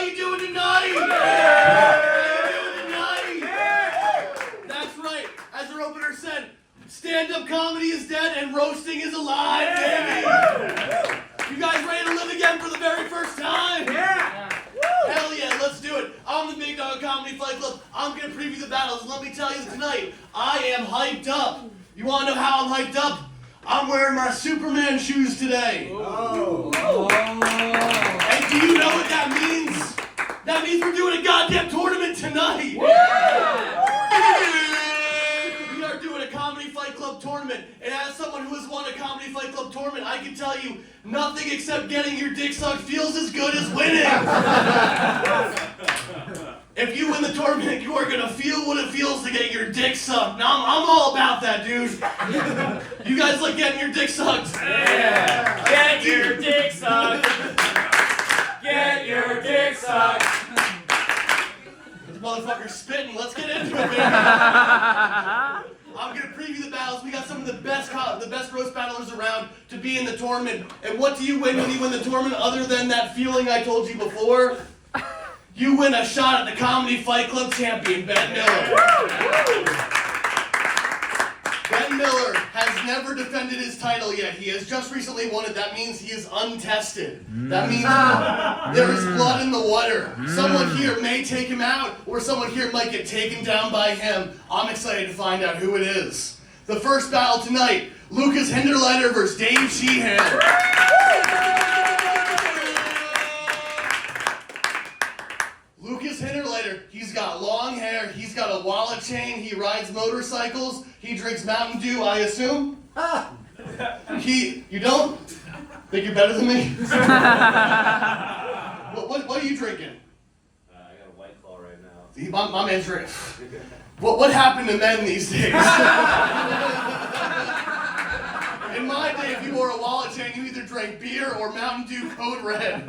you doing tonight? How you doing tonight? That's right. As our opener said, stand-up comedy is dead and roasting is alive, baby. You guys ready to live again for the very first time? Yeah. Hell yeah, let's do it. I'm the Big Dog Comedy Fight Club. I'm going to preview the battles. And let me tell you tonight, I am hyped up. You want to know how I'm hyped up? I'm wearing my Superman shoes today. Oh. And do you know what that means? That means we're doing a goddamn tournament tonight. We are doing a Comedy Fight Club tournament. And as someone who has won a Comedy Fight Club tournament, I can tell you, nothing except getting your dick sucked feels as good as winning. If you win the tournament, you are going to feel what it feels to get your dick sucked. Now, I'm all about that, dude. You guys like getting your dick sucked? Yeah. Get your dick sucked. Get your dick sucked. This motherfucker's spitting. Let's get into it, baby. I'm going to preview the battles. We got some of the best roast battlers around to be in the tournament. And what do you win when you win the tournament other than that feeling I told you before? You win a shot at the Comedy Fight Club champion, Ben Miller. Ben Miller has never defended his title yet. He has just recently won it. That means he is untested. That means there is blood in the water. Someone here may take him out, or someone here might get taken down by him. I'm excited to find out who it is. The first battle tonight, Lucas Hinderleiter versus Dave Sheehan. Lucas Hinderleiter, he's got long hair, he's got a wallet chain, he rides motorcycles, he drinks Mountain Dew, I assume? You don't? Think you're better than me? What are you drinking? I got a White Claw right now. See, my man's drinking. What happened to men these days? In my day, if you wore a wallet chain, you either drank beer or Mountain Dew Code Red.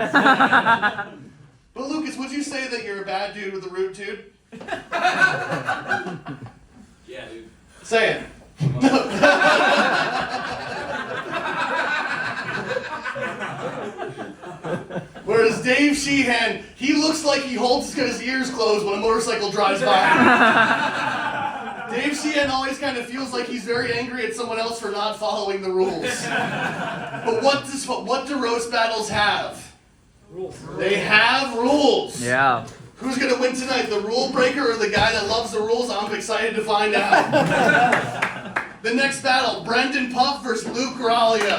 But Lucas, would you say that you're a bad dude with a rude dude? Yeah, dude. Say it. Whereas Dave Sheehan, he looks like he holds his ears closed when a motorcycle drives by. Dave Sheehan always kind of feels like he's very angry at someone else for not following the rules. But what do roast battles have? Rules. They have rules. Yeah. Who's going to win tonight, the rule breaker or the guy that loves the rules? I'm excited to find out. The next battle, Brendan Puff versus Luke Corraleo.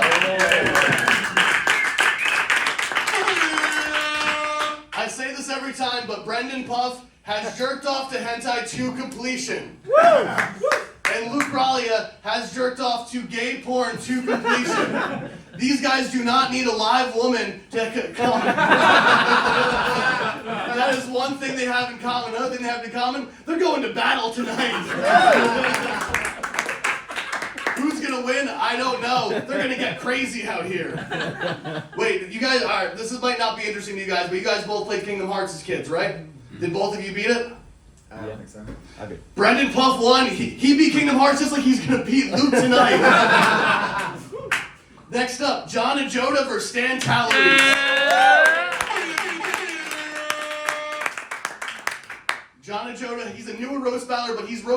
I say this every time, but Brendan Puff has jerked off to hentai to completion. And Luke Corraleo has jerked off to gay porn to completion. These guys do not need a live woman to come. That is one thing they have in common. Another thing they have in common, they're going to battle tonight. Who's going to win? I don't know. They're going to get crazy out here. Wait, you guys, all right, this might not be interesting to you guys, but you guys both played Kingdom Hearts as kids, right? Did both of you beat it? I don't think so. I did. Brendan Puff won. He beat Kingdom Hearts just like he's going to beat Luke tonight. Next up, John and Joda versus Stan Talleries. John and Joda, he's a newer roast battler, but he's a.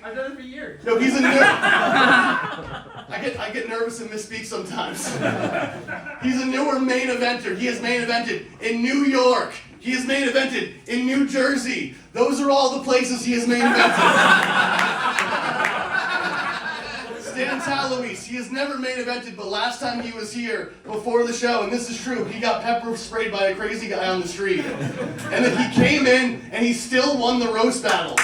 I've done it for years. No, he's a new. I get nervous and misspeak sometimes. He's a newer main eventer. He has main evented in New York. He has main evented in New Jersey. Those are all the places he has main evented. Stan Talleries, he has never main evented, but last time he was here before the show, and this is true, he got pepper sprayed by a crazy guy on the street. And then he came in and he still won the roast battle.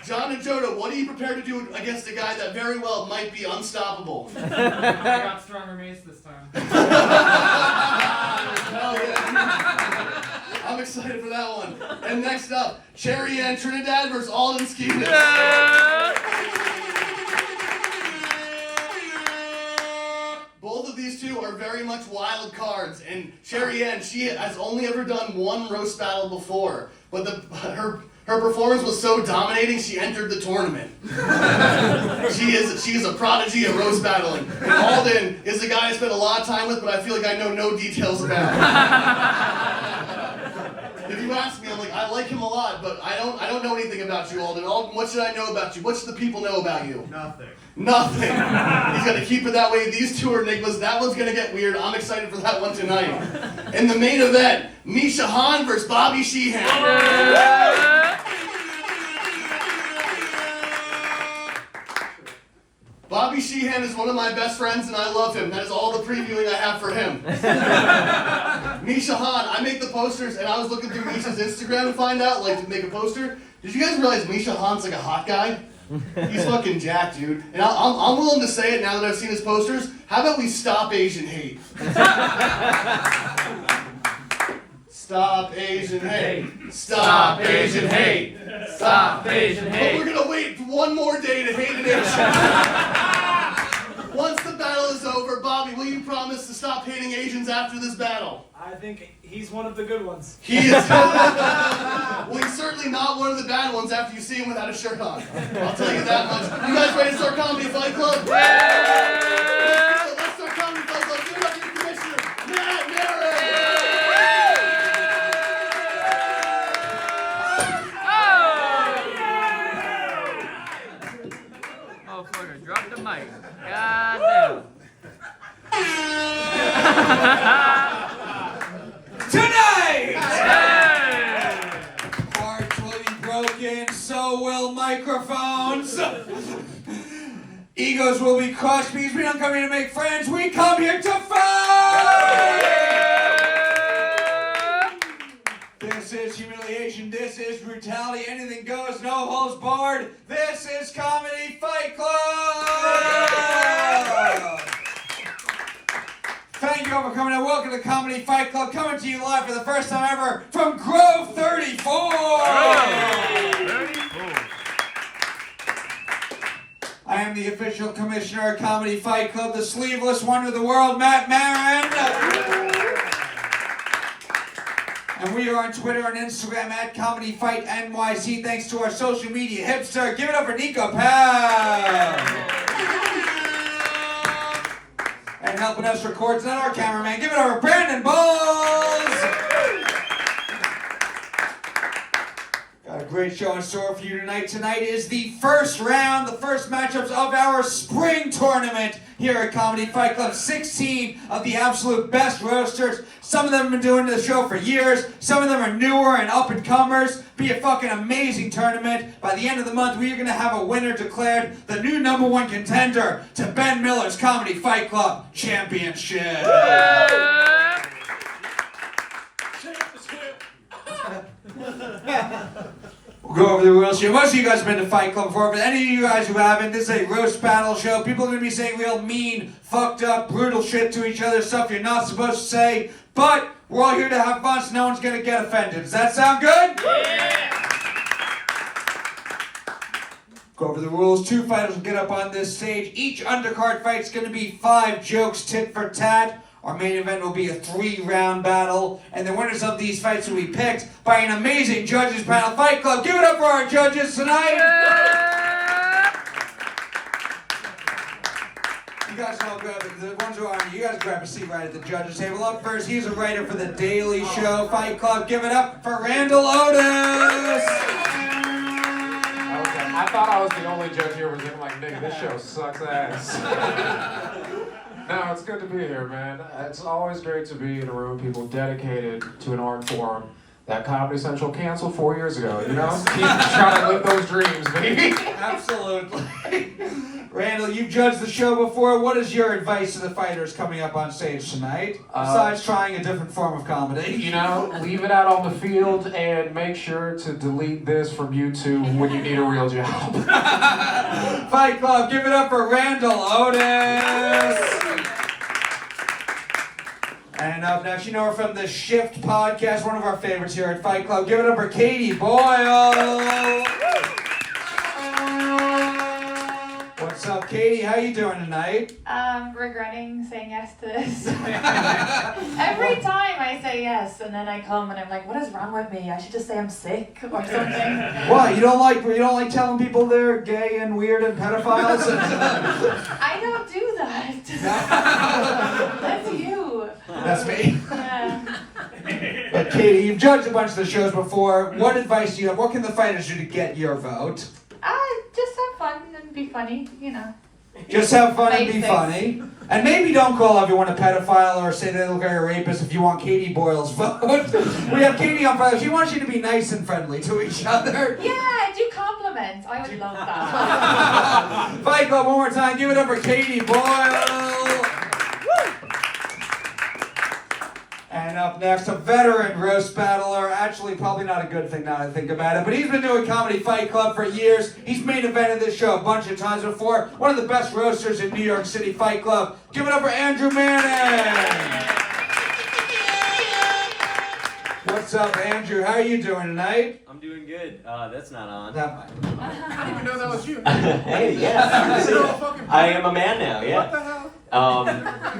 John and Joda, what are you prepared to do against a guy that very well might be unstoppable? I got stronger mace this time. Hell yeah. I'm excited for that one. And next up, Cherry Ann Trinidad versus Alden Skeetus. Both of these two are very much wild cards, and Cherry Ann, she has only ever done one roast battle before, but her Her performance was so dominating, she entered the tournament. She is a prodigy at roast battling. And Alden is a guy I spent a lot of time with, but I feel like I know no details about. If you ask me, I'm like, I like him a lot, but I don't know anything about you, Alden. Alden, what should I know about you? What should the people know about you? Nothing. He's gonna keep it that way. These two are enigmas. That one's gonna get weird. I'm excited for that one tonight. In the main event, Misha versus Bobby Sheehan. Bobby Sheehan is one of my best friends and I love him. That is all the previewing I have for him. Misha, I make the posters and I was looking through Misha's Instagram to find out, like, to make a poster. Did you guys realize Misha like a hot guy? He's fucking jacked, dude. And I'm willing to say it now that I've seen his posters. How about we stop Asian hate? Stop Asian hate. Stop Asian hate. Stop Asian hate. But we're gonna wait one more day to hate an Asian. Once the battle is over, Bobby, will you promise to stop hating Asians after this battle? I think he's one of the good ones. He is. Well, he's certainly not one of the bad ones after you see him without a shirt on. I'll tell you that much. You guys ready to start Comedy Fight Club? Yeah! Let's start Comedy Fight Club. Give it up to your commissioner, Matt Merritt! Oh, fucker, drop the mic. God damn. Tonight! Hey! Hearts will be broken, so will microphones. Egos will be crushed because we don't come here to make friends, we come here to fight! This is humiliation, this is brutality, anything goes, no holds barred. This is Comedy Fight Club! Thank you all for coming out. Welcome to Comedy Fight Club, coming to you live for the first time ever from Grove 34! I am the official commissioner of Comedy Fight Club, the sleeveless wonder of the world, Matt Marin. And we are on Twitter and Instagram at Comedy Fight NYC. Thanks to our social media hipster. Give it up for Nico Powell. And helping us record is not our cameraman. Give it up for Brandon Balls. Got a great show in store for you tonight. Tonight is the first round, the first matchups of our spring tournament here at Comedy Fight Club. 16 of the absolute best roasters. Some of them have been doing the show for years. Some of them are newer and up-and-comers. Be a fucking amazing tournament. By the end of the month, we are going to have a winner declared, the new #1 contender to Ben Miller's Comedy Fight Club Championship. We'll go over the rules here. Most of you guys have been to Fight Club before, but any of you guys who haven't, this is a roast battle show. People are going to be saying real mean, fucked up, brutal shit to each other, stuff you're not supposed to say, but we're all here to have fun, so no one's going to get offended. Does that sound good? Yeah! Go over the rules. 2 fighters will get up on this stage. Each undercard fight's going to be 5 jokes tit for tat. Our main event will be a 3-round battle, and the winners of these fights will be picked by an amazing judges panel. Fight Club, give it up for our judges tonight! You guys can all grab it. The ones who aren't, you guys grab a seat right at the judges table. Up first, he's a writer for The Daily Show. Fight Club, give it up for Randall Otis! Okay, I thought I was the only judge here was like, nigga, this show sucks ass. No, it's good to be here, man. It's always great to be in a room with people dedicated to an art form that Comedy Central canceled 4 years ago, you know? Keep trying to live those dreams, baby. Absolutely. Randall, you've judged the show before. What is your advice to the fighters coming up on stage tonight, besides trying a different form of comedy? You know, leave it out on the field and make sure to delete this from YouTube when you need a real job. Fight Club, give it up for Randall Otis. And up next, you know her from the Shift podcast, one of our favorites here at Fight Club. Give it up for Katie Boyle. What's up, Katie, how you doing tonight? Regretting saying yes to this. Every time I say yes, and then I come and I'm like, what is wrong with me? I should just say I'm sick or something. Why? You don't like telling people they're gay and weird and pedophiles? I don't do that. That's you. That's me. Yeah. But Katie, you've judged a bunch of the shows before. What advice do you have? What can the fighters do to get your vote? Just have fun and be funny, you know. Just have fun and be Basics. funny. And maybe don't call everyone a pedophile or say they look like a rapist if you want Katie Boyle's vote. We have Katie on fire. She wants you to be nice and friendly to each other. Yeah, do compliments. I would love that. Fight Club, one more time. Give it up for Katie Boyle. And up next, a veteran roast battler. Actually, probably not a good thing now that I think about it, but he's been doing Comedy Fight Club for years. He's main evented this show a bunch of times before. One of the best roasters in New York City Fight Club. Give it up for Andrew Manning. What's up, Andrew? How are you doing tonight? I'm doing good. That's not on. That might. I didn't even know that was you. Hey, yeah. I am a man now, yeah. What the hell?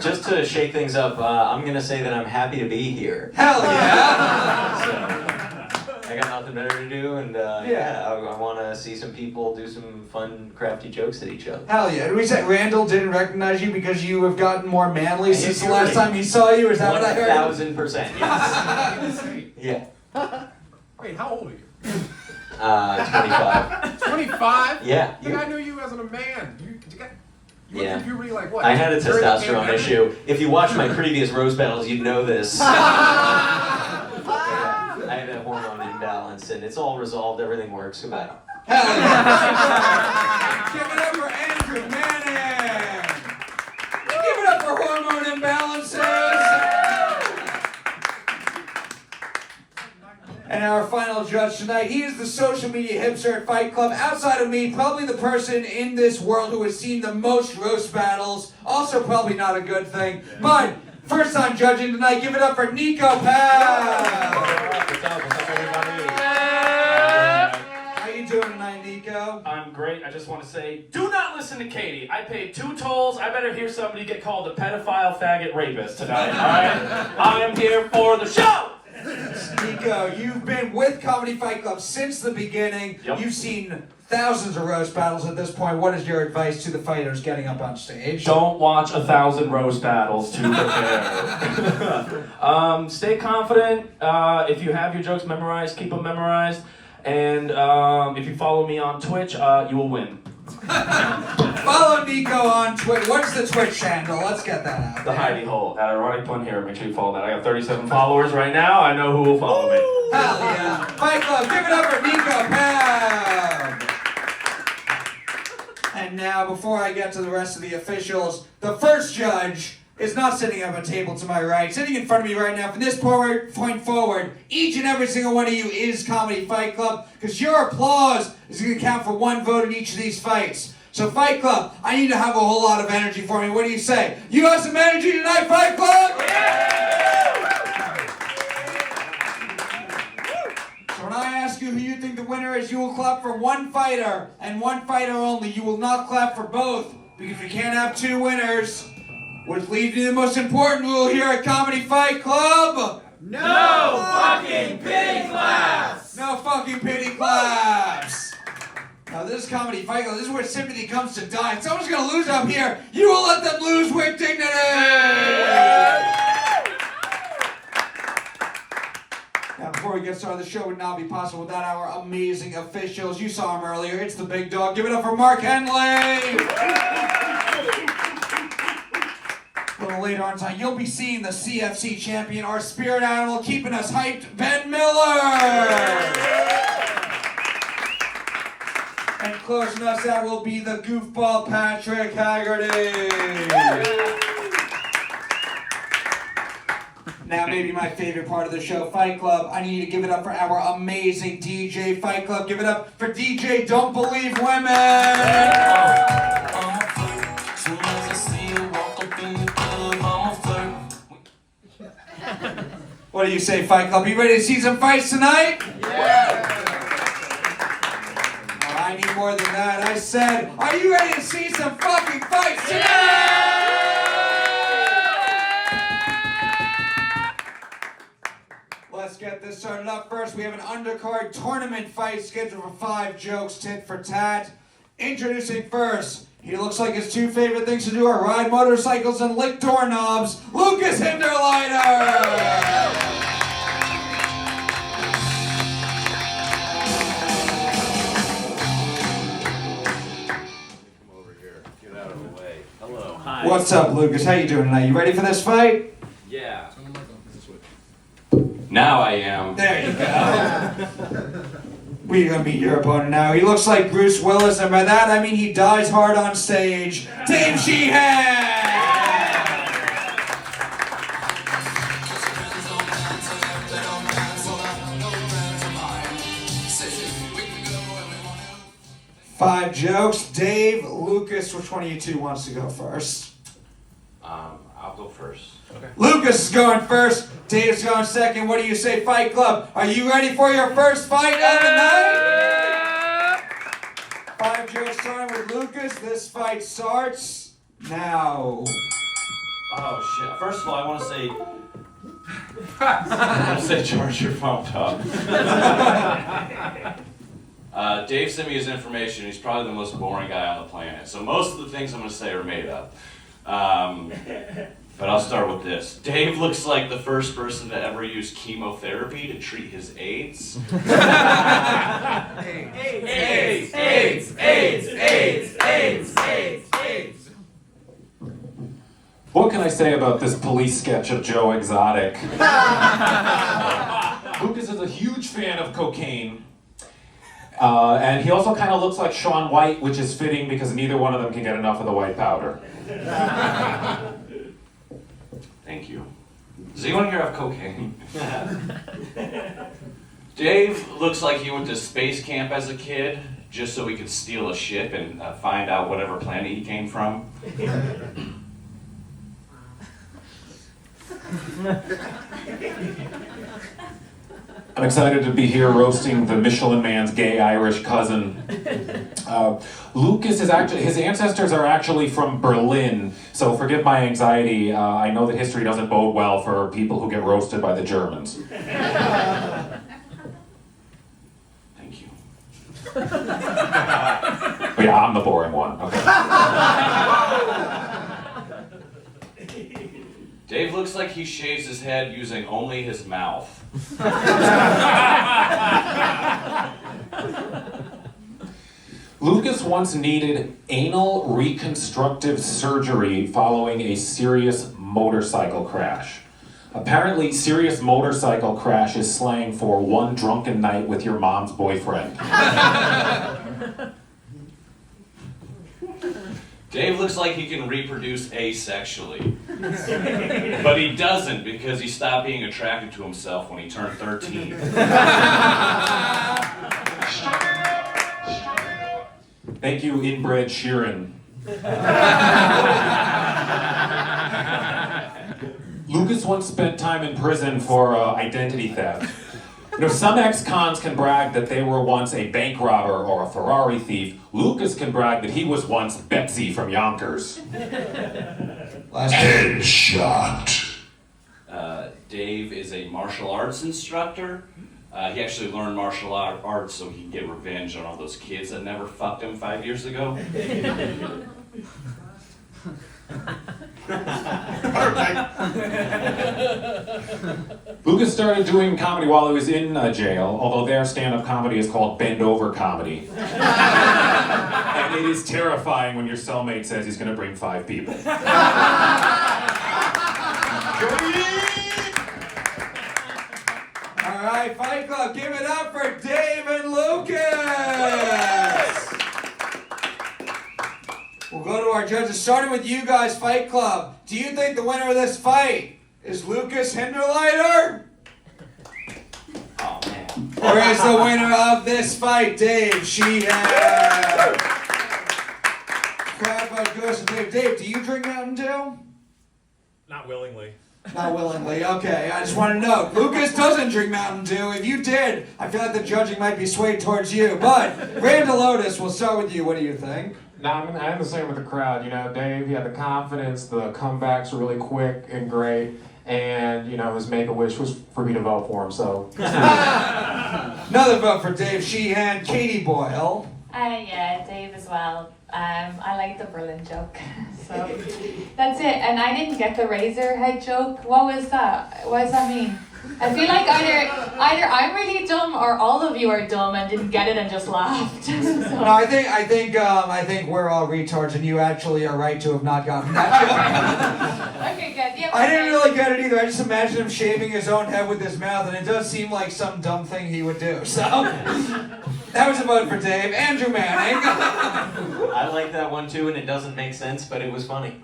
Just to shake things up, I'm gonna say that I'm happy to be here. Hell yeah! So, I got nothing better to do, and I want to see some people do some fun, crafty jokes at each other. Hell yeah. Did we say Randall didn't recognize you because you have gotten more manly since the last time he saw you? Is that what I heard? 1000%, yes. Yeah. Wait, how old are you? 25. 25? Yeah. I think I knew you as a man. You went Yeah. through puberty like what? I had a during the testosterone pandemic? issue. If you watch my previous roast battles, you'd know this. I had a hormone imbalance, and it's all resolved. Everything works. Goodbye. Hell yeah. Give it up for Andrew Manning. Give it up for hormone imbalances. And our final judge tonight, he is the social media hipster at Fight Club. Outside of me, probably the person in this world who has seen the most roast battles. Also probably not a good thing. But first time judging tonight, give it up for Nico Paz. What's up, everybody? How you doing tonight, Nico? I'm great. I just want to say, do not listen to Katie. I paid 2 tolls. I better hear somebody get called a pedophile, faggot, rapist tonight, alright? I am here for the show! Nico, you've been with Comedy Fight Club since the beginning. Yep. You've seen thousands of roast battles at this point. What is your advice to the fighters getting up on stage? Don't watch 1,000 roast battles to prepare. Stay confident. If you have your jokes memorized, keep them memorized. And if you follow me on Twitch, you will win. Follow Nico on Twitch. What's the Twitch handle? Let's get that out. The hidey hole at Ironic Pun here. Make sure you follow that. I got 37 followers right now. I know who will follow me. Hell yeah. Fight Club, give it up for Nico Paz. And now, before I get to the rest of the officials, the first judge is not sitting at a table to my right. Sitting in front of me right now, from this point forward, each and every single one of you is Comedy Fight Club, because your applause is going to count for 1 vote in each of these fights. So Fight Club, I need to have a whole lot of energy for me. What do you say? You got some energy tonight, Fight Club? So when I ask you who you think the winner is, you will clap for 1 fighter, and 1 fighter only. You will not clap for both, because we can't have 2 winners. Which leads me to the most important rule here at Comedy Fight Club. No fucking pity claps! No fucking pity claps. Now this is Comedy Fight Club. This is where sympathy comes to die. If someone's gonna lose up here, you will let them lose with dignity. Now before we get started, the show would not be possible without our amazing officials. You saw him earlier. It's the big dog. Give it up for Mark Henley. A little later on tonight, you'll be seeing the CFC champion, our spirit animal, keeping us hyped, Ben Miller. And closing us out will be the goofball Patrick Haggerty. Now, maybe my favorite part of the show, Fight Club. I need to give it up for our amazing DJ, Fight Club. Give it up for DJ Don't Believe Women. What do you say, Fight Club? You ready to see some fights tonight? Yeah. I need more than that. I said, are you ready to see some fucking fights tonight? Let's get this started up. First, we have an undercard tournament fight scheduled for 5 jokes, tit for tat. Introducing first, he looks like his 2 favorite things to do are ride motorcycles and lick doorknobs, Lucas Hinderleiter! Hello. Hi. What's up, Lucas? How you doing tonight? You ready for this fight? Yeah. Now I am. There you go. We're gonna meet your opponent now. He looks like Bruce Willis, and by that I mean he dies hard on stage. Dave Sheehan! Five jokes. Dave, Lucas, which one of you two wants to go first? I'll go first. Okay. Lucas is going first. Dave's going second. What do you say, Fight Club? Are you ready for your first fight of the night? 5 jokes starting with Lucas. This fight starts now. Oh shit! First of all, I want to say charge your phone, Tom. Dave sent me his information. He's probably the most boring guy on the planet. So most of the things I'm going to say are made up. But I'll start with this. Dave looks like the first person to ever use chemotherapy to treat his AIDS. AIDS. What can I say about this police sketch of Joe Exotic? Lucas is a huge fan of cocaine. And he also kind of looks like Shaun White, which is fitting because neither one of them can get enough of the white powder. Thank you. Does anyone here have cocaine? Dave looks like he went to space camp as a kid just so he could steal a ship and find out whatever planet he came from. I'm excited to be here roasting the Michelin Man's gay Irish cousin. Lucas is actually, his ancestors are actually from Berlin, so forgive my anxiety. I know that history doesn't bode well for people who get roasted by the Germans. Thank you. But yeah, I'm the boring one. Okay. Dave looks like he shaves his head using only his mouth. Lucas once needed anal reconstructive surgery following a serious motorcycle crash. Apparently, serious motorcycle crash is slang for one drunken night with your mom's boyfriend. Dave looks like he can reproduce asexually. But he doesn't because he stopped being attracted to himself when he turned 13. Thank you, inbred Sheehan. Lucas once spent time in prison for identity theft. You know, some ex-cons can brag that they were once a bank robber or a Ferrari thief. Lucas can brag that he was once Betsy from Yonkers. Headshot. Dave is a martial arts instructor. He actually learned martial arts so he can get revenge on all those kids that never fucked him 5 years ago. Lucas started doing comedy while he was in jail, although their stand-up comedy is called bend-over comedy. And it is terrifying when your cellmate says he's going to bring 5 people. All right, Fight Club, give it up for Dave and Lucas! We'll go to our judges, starting with you guys, Fight Club. Do you think the winner of this fight is Lucas Hinderleiter? Oh, man. Or is the winner of this fight Dave Sheehan? Crowd vote goes to Dave. Dave, do you drink Mountain Dew? Not willingly. Not willingly. Okay, I just want to know. Lucas doesn't drink Mountain Dew. If you did, I feel like the judging might be swayed towards you. But Randall Otis, we'll start with you. What do you think? No, I'm the same with the crowd. You know, Dave, he had the confidence, the comebacks were really quick and great, and, you know, his make-a-wish was for me to vote for him, so. Another vote for Dave Sheehan. Katie Boyle. Yeah, Dave as well. I like the Berlin joke, so that's it. And I didn't get the razor head joke. What was that? What does that mean? I feel like either I'm really dumb or all of you are dumb and didn't get it and just laughed. So. No, I think we're all retards, and you actually are right to have not gotten that joke. Okay, good. Yeah, I didn't really get it either. I just imagine him shaving his own head with his mouth, and it does seem like some dumb thing he would do. So that was a vote for Dave. Andrew Manning. I like that one too, and it doesn't make sense, but it was funny.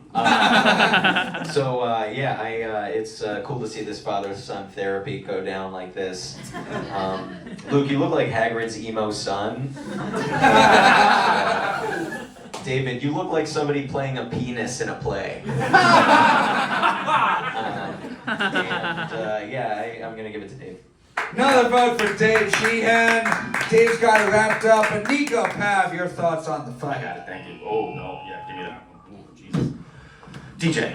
It's cool to see this father-son therapy go down like this. Luke, you look like Hagrid's emo son. David, you look like somebody playing a penis in a play. I'm gonna give it to Dave. Another vote for Dave Sheehan. Dave's got it wrapped up. And Nico Pav, your thoughts on the fight? I got it, thank you. Oh, no, yeah, give me that one. Ooh, Jesus. DJ.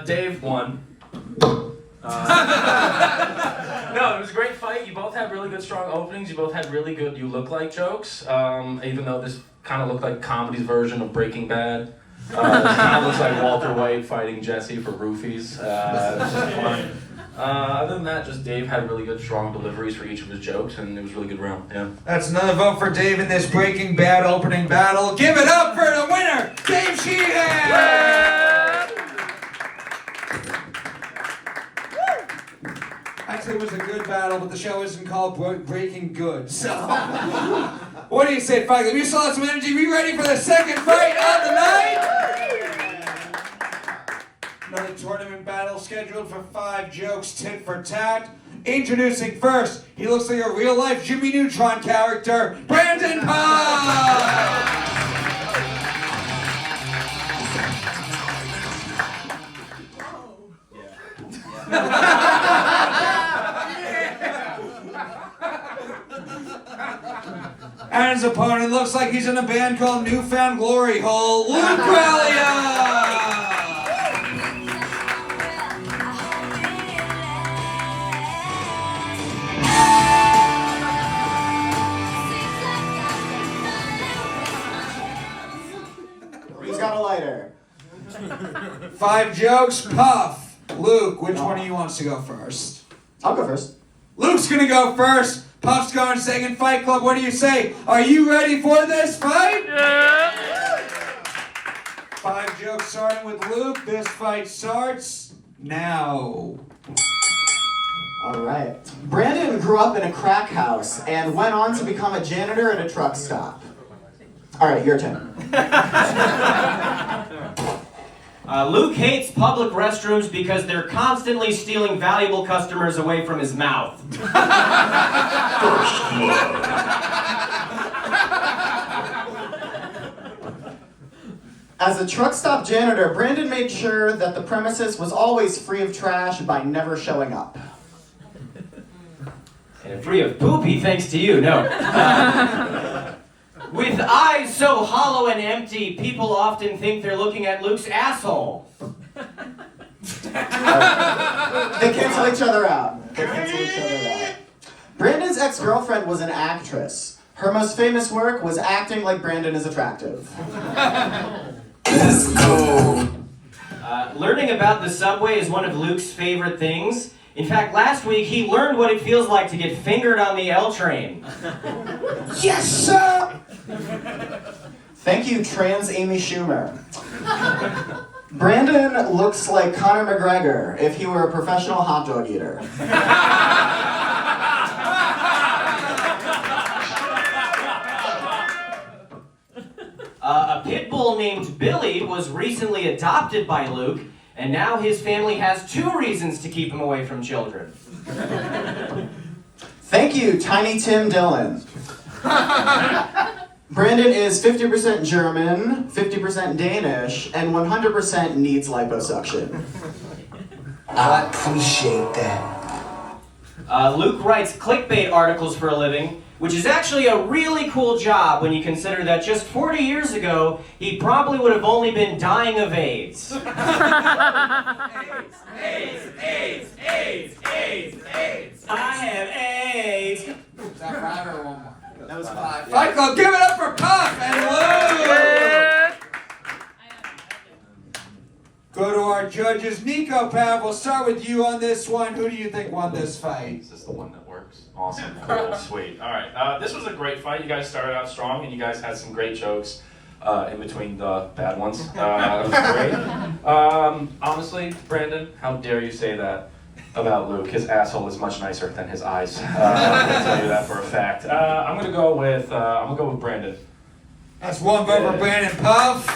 Dave won. No, it was a great fight. You both had really good, strong openings. You both had really good "you look like" jokes. Even though this kind of looked like comedy's version of Breaking Bad. This kind of looks like Walter White fighting Jesse for roofies. It was just fun. Other than that, just Dave had really good, strong deliveries for each of his jokes, and it was a really good round. Yeah. That's another vote for Dave in this Breaking Bad opening battle. Give it up for the winner, Dave Sheehan! Actually, it was a good battle, but the show isn't called Breaking Good, so... What do you say, Fight Club? You still have some energy. Be ready for the second fight of the night? Another tournament battle scheduled for 5 jokes, tit for tat. Introducing first, he looks like a real-life Jimmy Neutron character, Brandon Pye! And his opponent looks like he's in a band called Newfound Glory Hole, Luke Corraleo! Who's got a lighter? 5 jokes, Puff. Luke, which one of you wants to go first? I'll go first. Luke's gonna go first. Puff's going second. Fight Club, what do you say? Are you ready for this fight? Yeah. 5 jokes starting with Luke. This fight starts now. All right. Brandon grew up in a crack house and went on to become a janitor at a truck stop. All right, your turn. Luke hates public restrooms because they're constantly stealing valuable customers away from his mouth. As a truck stop janitor, Brandon made sure that the premises was always free of trash by never showing up. And free of poopy, thanks to you, no. With eyes so hollow and empty, people often think they're looking at Luke's asshole. They cancel each other out. Brandon's ex-girlfriend was an actress. Her most famous work was acting like Brandon is attractive. Let's go. Learning about the subway is one of Luke's favorite things. In fact, last week he learned what it feels like to get fingered on the L train. Yes, sir! Thank you, trans Amy Schumer. Brandon looks like Conor McGregor if he were a professional hot dog eater. A pit bull named Billy was recently adopted by Luke, and now his family has 2 reasons to keep him away from children. Thank you, Tiny Tim Dillon. Brandon is 50% German, 50% Danish, and 100% needs liposuction. I appreciate that. Luke writes clickbait articles for a living, which is actually a really cool job when you consider that just 40 years ago, he probably would have only been dying of AIDS. AIDS. I have AIDS. Is that 5 or 1 more? That was 5. Fight Club, give it up for Puff and Luke! Go to our judges. Nico, Pav, we'll start with you on this one. Who do you think won this fight? Is this the one that works? Awesome, cool, sweet. All right, this was a great fight. You guys started out strong, and you guys had some great jokes in between the bad ones. That was great. Honestly, Brandon, how dare you say that about Luke? His asshole is much nicer than his eyes. I'll tell you that for a fact. I'm gonna go with Brandon. That's one vote for Brandon. Puff.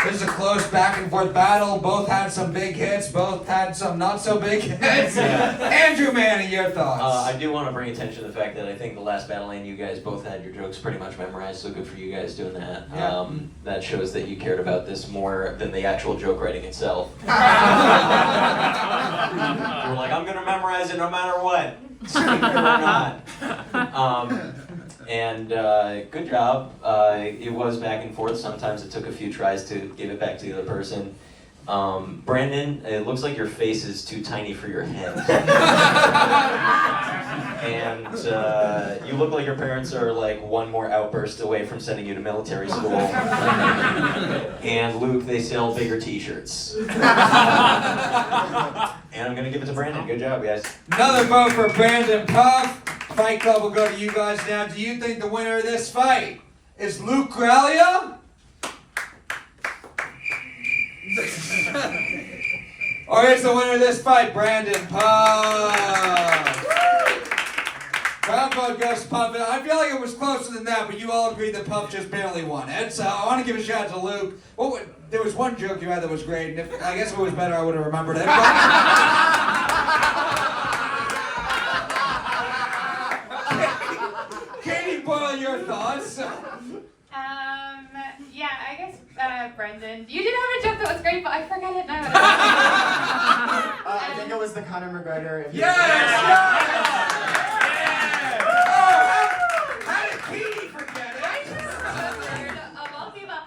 This is a close back and forth battle. Both had some big hits. Both had some not so big hits. Andrew Manning, your thoughts? I do want to bring attention to the fact that I think the last battle lane you guys both had your jokes pretty much memorized, so good for you guys doing that. Yeah. That shows that you cared about this more than the actual joke writing itself. You were like, I'm going to memorize it no matter what. Or not. And good job. It was back and forth. Sometimes it took a few tries to give it back to the other person. Brandon, it looks like your face is too tiny for your head. And you look like your parents are like one more outburst away from sending you to military school. And Luke, they sell bigger t-shirts. And I'm going to give it to Brandon. Good job, guys. Another vote for Brandon. Puff. Fight Club will go to you guys now. Do you think the winner of this fight is Luke Corraleo? Or is the winner of this fight Brandon Puff? Crowd vote goes to Puff. I feel like it was closer than that, but you all agreed that Puff just barely won it. So I want to give a shout out to Luke. There was one joke you had that was great, and I guess if it was better, I would have remembered it. Boyle, your thoughts? Yeah, I guess Brendan. You did have a joke that was great, but I forget it now. I think it was the Conor McGregor. Yes! How did Katie forget it? Of all people,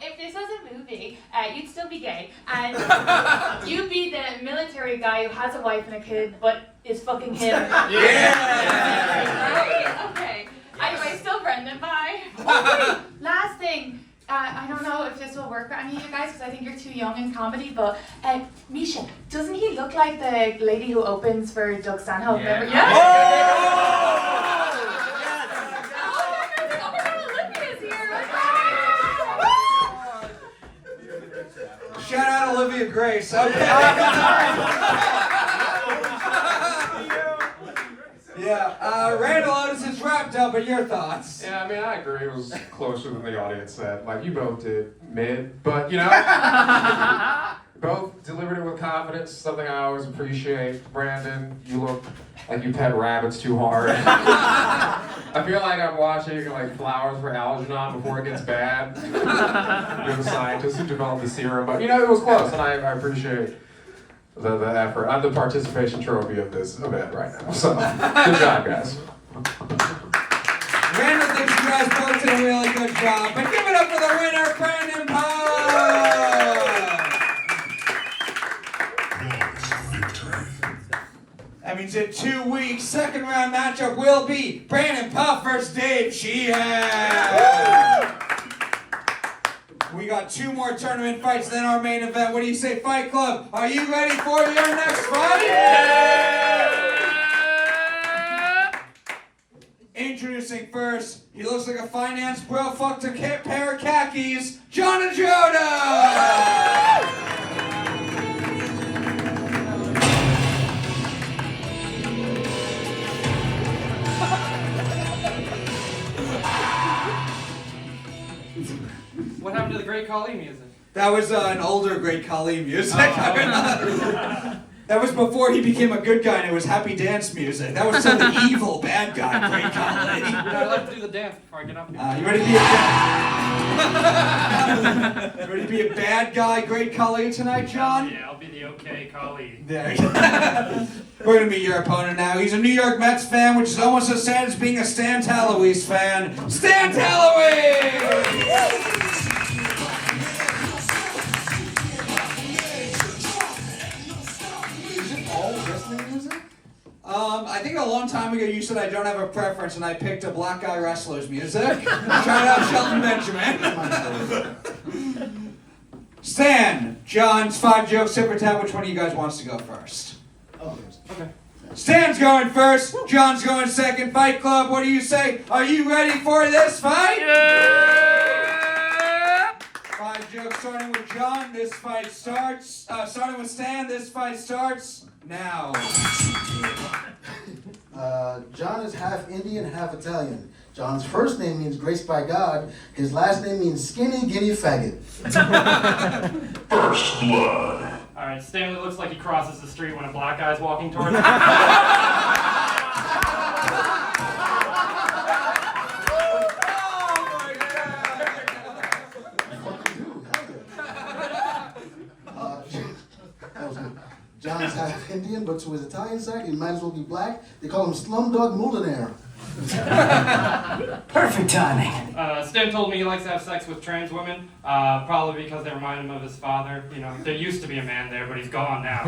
if this was a movie, you'd still be gay, and you'd be the military guy who has a wife and a kid, but is fucking him. Yeah! Right? Okay. Anyway, still Brendan, bye. Oh, wait, last thing. I don't know if this will work for any of you guys because I think you're too young in comedy, but Misha, doesn't he look like the lady who opens for Doug Stanhope? Yeah. Remember? Yeah? Shout out Olivia Grace. Okay. Yeah, Randall Otis is wrapped up, but your thoughts? Yeah, I mean, I agree. It was closer than the audience said. Like, you both did mid, but, you know, both delivered it with confidence, something I always appreciate. Brandon, you look like you pet rabbits too hard. I feel like I'm watching, like, Flowers for Algernon before it gets bad. You're the scientist who developed the serum, but, you know, it was close, and I appreciate the effort. I'm the participation trophy of this event right now. So, good job, guys. Randall thinks you guys both did a really good job, but give it up for the winner, Brandon Puff! That means in 2 weeks, second round matchup will be Brandon Puff versus Dave Sheehan. We got 2 more tournament fights than our main event. What do you say, Fight Club? Are you ready for your next fight? Yeah! Introducing first, he looks like a finance bro fucked a pair of khakis, John and Joda! What happened to the great Kali music? That was an older great Kali music. That was before he became a good guy and it was happy dance music. That was still the evil bad guy, Great Khali. I like to do the dance before I get up here. You ready to be a bad guy, Great Khali tonight, John? Yeah, I'll be the okay colleague. There you go. We're going to meet your opponent now. He's a New York Mets fan, which is almost as sad as being a Stan Taloise fan. Stan Taloise! I think a long time ago you said I don't have a preference and I picked a black guy wrestler's music. Shout out Shelton Benjamin. Stan, John's 5 jokes, tip or tap. Which one of you guys wants to go first? Okay. Stan's going first, John's going second. Fight Club, what do you say? Are you ready for this fight? Yeah! 5 jokes starting with John. This fight starts. Starting with Stan. This fight starts now. John is half Indian, half Italian. John's first name means grace by God. His last name means skinny guinea faggot. First blood. Alright, Stanley looks like he crosses the street when a black guy's walking towards him. John's half Indian, but to his Italian side, he might as well be black. They call him Slumdog Millionaire. Perfect timing. Stan told me he likes to have sex with trans women, probably because they remind him of his father. You know, there used to be a man there, but he's gone now.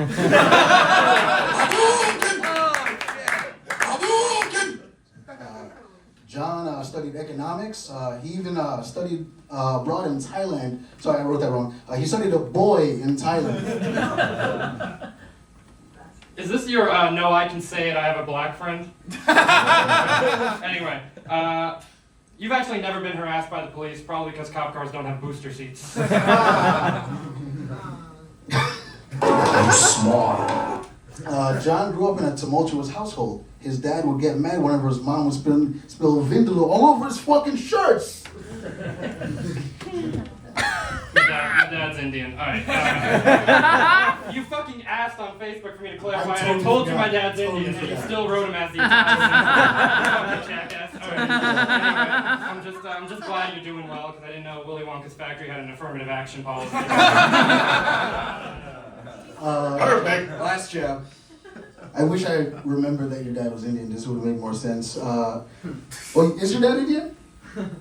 John studied economics. He even studied abroad in Thailand. Sorry, I wrote that wrong. He studied a boy in Thailand. Is this your, no, I can say it, I have a black friend? Anyway, you've actually never been harassed by the police, probably because cop cars don't have booster seats. I'm smart. John grew up in a tumultuous household. His dad would get mad whenever his mom would spill vindaloo all over his fucking shirts. My dad's Indian. Alright. You fucking asked on Facebook for me to clarify, and I told you my dad's Indian, and you still wrote him as the Italian. Fucking jackass. Alright. Anyway, I'm just glad you're doing well, because I didn't know Willy Wonka's factory had an affirmative action policy. Perfect. Last joke. I wish I remembered that your dad was Indian. This would make more sense. Well, is your dad Indian?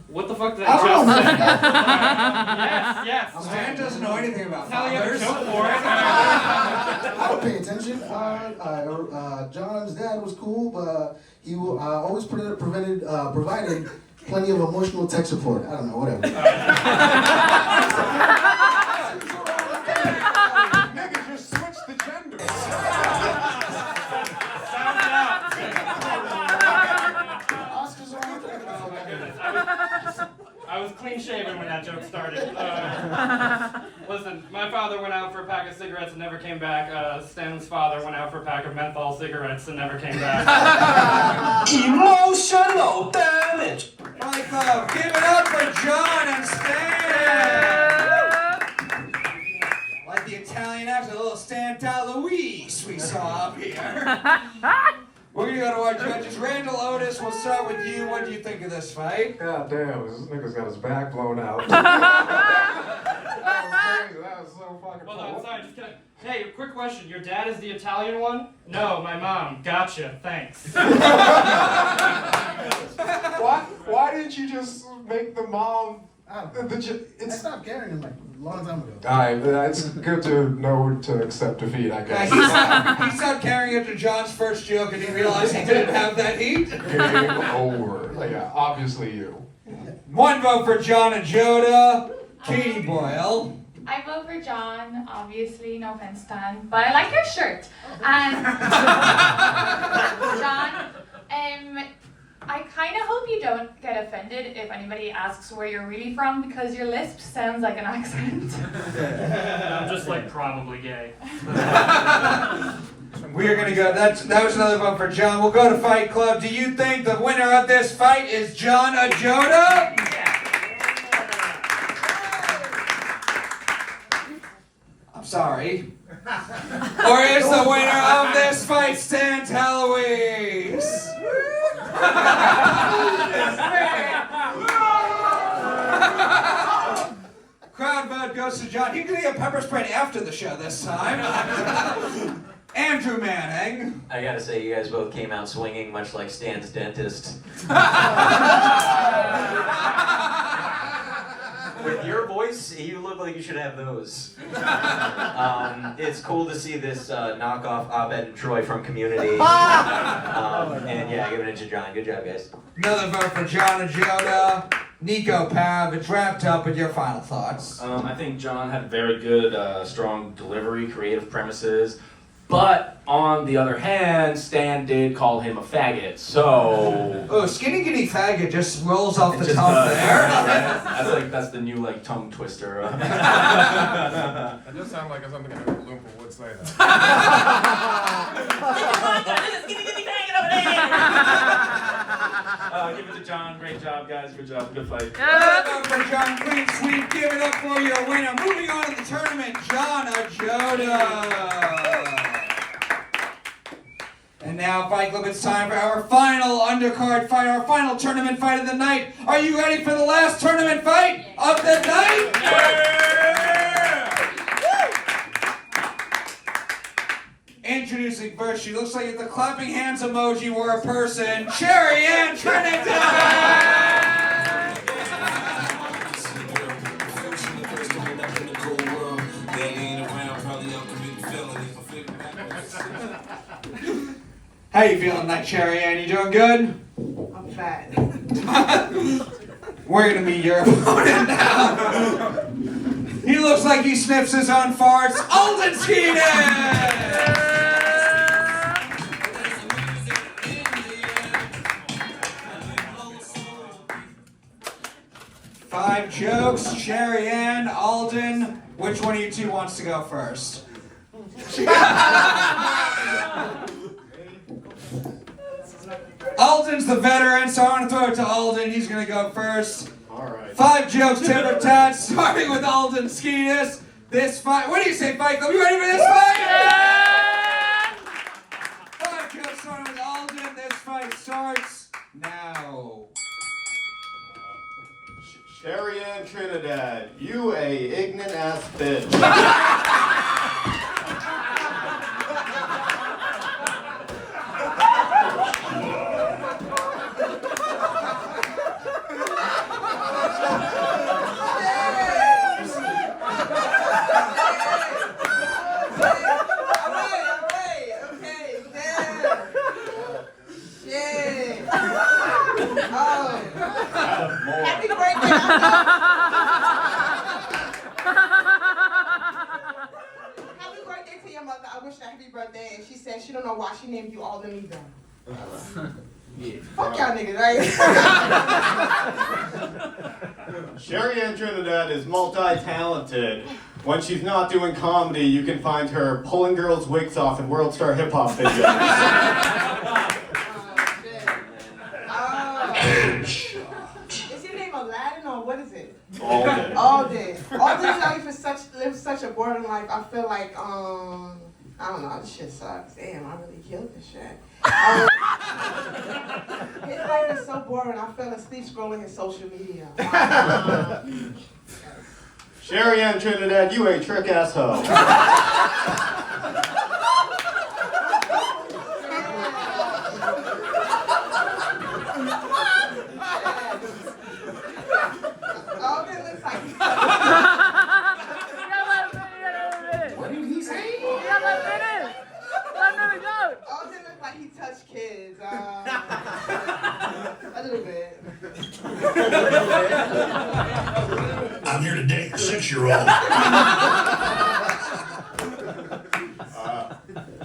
What the fuck did I I don't just know. say? Yes. Stan doesn't know anything about Tell you a fathers. joke for it. I don't pay attention. John's dad was cool, but he always provided plenty of emotional tech support. I don't know, whatever. Nigga just switched the gender. I was clean shaven when that joke started. Listen, my father went out for a pack of cigarettes and never came back. Stan's father went out for a pack of menthol cigarettes and never came back. Emotional damage. Fight Club, give it up for John and Stan! Like the Italian accent, a little Stan Taloise we saw up here. We're gonna go to our judges. Randall Otis, we'll start with you. What do you think of this fight? God damn, this nigga's got his back blown out. That was crazy. That was so fucking Hold cool. on, sorry, just kidding. Hey, quick question. Your dad is the Italian one? No, my mom. Gotcha, thanks. Why didn't you just make the mom? I stopped carrying him like a long time ago. Alright, it's good to know to accept defeat, I guess. He stopped carrying after John's first joke and he realized he didn't have that heat. Game over. Like, yeah, obviously you. One vote for John and Joda. Katie Boyle. I vote for John, obviously, no offense, Stan, but I like your shirt. And John, I kind of hope you don't get offended if anybody asks where you're really from, because your lisp sounds like an accent. I'm just like probably gay. We are gonna go. That was another vote for John. We'll go to Fight Club. Do you think the winner of this fight is John Ajoda? I'm sorry. Or is the winner of this fight Stan Eloise? Crowd vote goes to John. He's gonna get pepper sprayed after the show this time. Andrew Manning. I gotta say, you guys both came out swinging, much like Stan's dentist. With your voice, you look like you should have those. It's cool to see this knockoff Abed and Troy from Community. And yeah, giving it to John. Good job, guys. Another vote for John and Joda. Nico Pav, it's wrapped up with your final thoughts. I think John had very good, strong delivery, creative premises. But on the other hand, Stan did call him a faggot, so... Oh, skinny giddy faggot just rolls off the just tongue does. there. That's the new tongue twister. That does sound like something an Oompa Loompa would say that. Give it to John. Great job, guys. Good job. Good fight. For John, clean sweep. Give it up for your winner. Moving on to the tournament, John Ajoda. And now, Fight Club, it's time for our final undercard fight, our final tournament fight of the night. Are you ready for the last tournament fight of the night? Introducing first, she looks like if the clapping hands emoji were a person, Cherry Ann Trinidad! How you feeling tonight, Cherry Ann? You doing good? I'm fat. We're gonna meet your opponent now. He looks like he sniffs his own farts. Alden Sheehan! 5 jokes, Cherry Ann, Alden. Which one of you two wants to go first? Alden's the veteran, so I'm gonna throw it to Alden. He's gonna go first. Alright. 5 jokes, tit for tat, starting with Alden Skeetus. This fight, what do you say, Fight Club? You ready for this fight? Yeah! 5 jokes starting with Alden. This fight starts now. Sherry Ann Trinidad, you a ignorant ass bitch. Happy birthday! Happy birthday to your mother. I wish her happy birthday, and she said she don't know why she named you Alden either. Fuck y'all niggas, right? Sherry Ann Trinidad is multi-talented. When she's not doing comedy, you can find her pulling girls' wigs off in World Star Hip Hop videos. Is your name Aladdin or what is it? Alden. Alden. Alden lives such a boring life. I feel like I don't know. This shit sucks. Damn, I really killed this shit. His life is so boring. I fell asleep scrolling his social media. Sherry Ann Trinidad, you a trick ass hoe. What did he say? Alden looks like he touched kids. A little bit. I'm here to date a 6-year-old.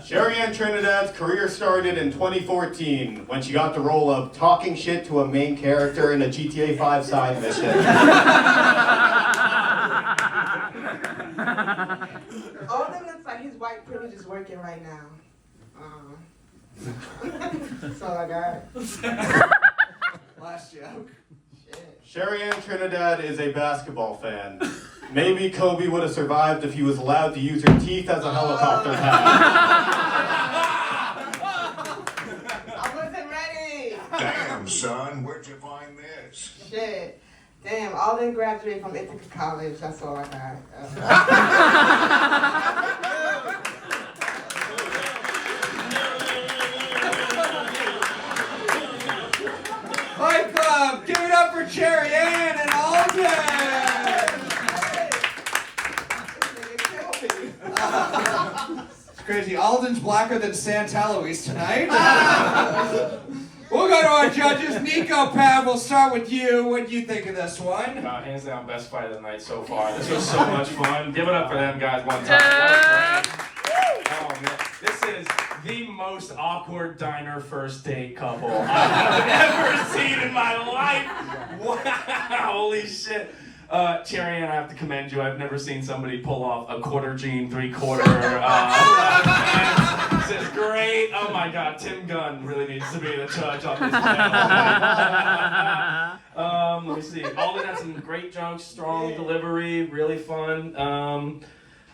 Sherry Ann Trinidad's career started in 2014 when she got the role of talking shit to a main character in a GTA 5 side mission. Alden looks like his white privilege is working right now. That's all I got. Last joke. Sherry Ann Trinidad is a basketball fan. Maybe Kobe would have survived if he was allowed to use her teeth as a helicopter pad. I wasn't ready. Damn, son, where'd you find this? Shit. Damn, Alden graduated from Ithaca College. That's all I got. Fight Club, give it up for Cherry Ann and Alden! It's crazy. Alden's blacker than Santa Luis tonight. We'll go to our judges. Nico, Pav, we'll start with you. What do you think of this one? Hands down, best fight of the night so far. This was so much fun. Give it up for them guys one time. That was great. Oh man, this is the most awkward diner first date couple I've ever seen in my life. Wow, holy shit. Cherry Ann, I have to commend you. I've never seen somebody pull off a quarter jean, 3/4. This is great. Oh my God, Tim Gunn really needs to be the judge on this panel. Let me see. Alden had some great jokes, strong delivery, really fun.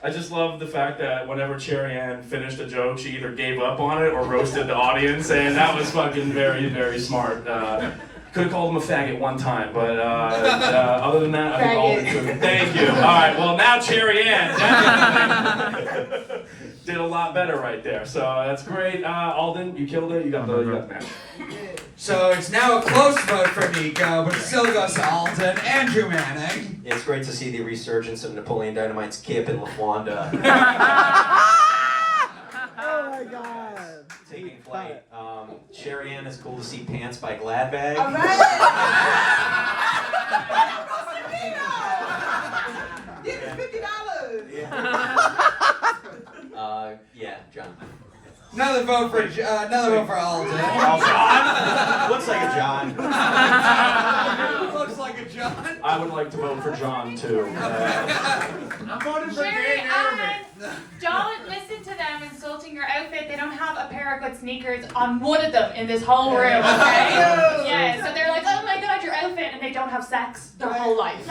I just love the fact that whenever Cherry Ann finished a joke, she either gave up on it or roasted the audience, and that was fucking very, very smart. Could have called him a faggot one time, but other than that, I think Alden took. Thank you. All right, well now Cherry Ann did a lot better right there, so that's great. Alden, you killed it. You got the match. So it's now a close vote for Nico, but it still goes to Alden. Andrew Manning. It's great to see the resurgence of Napoleon Dynamite's Kip and LaFwanda. Oh my God. Taking flight. Cherry Ann, it's cool to see Pants by Gladbag. All right. Give me $50. Yeah, John. Another vote for Alden. John? Looks like a John. Looks like a John. I would like to vote for John too. I'm voting for Sherry, Gay Merriman. don't listen to them insulting your outfit. They don't have a pair of good sneakers on one of them in this whole room, okay? Yeah, so they're like, oh my God, your outfit, and they don't have sex their whole life.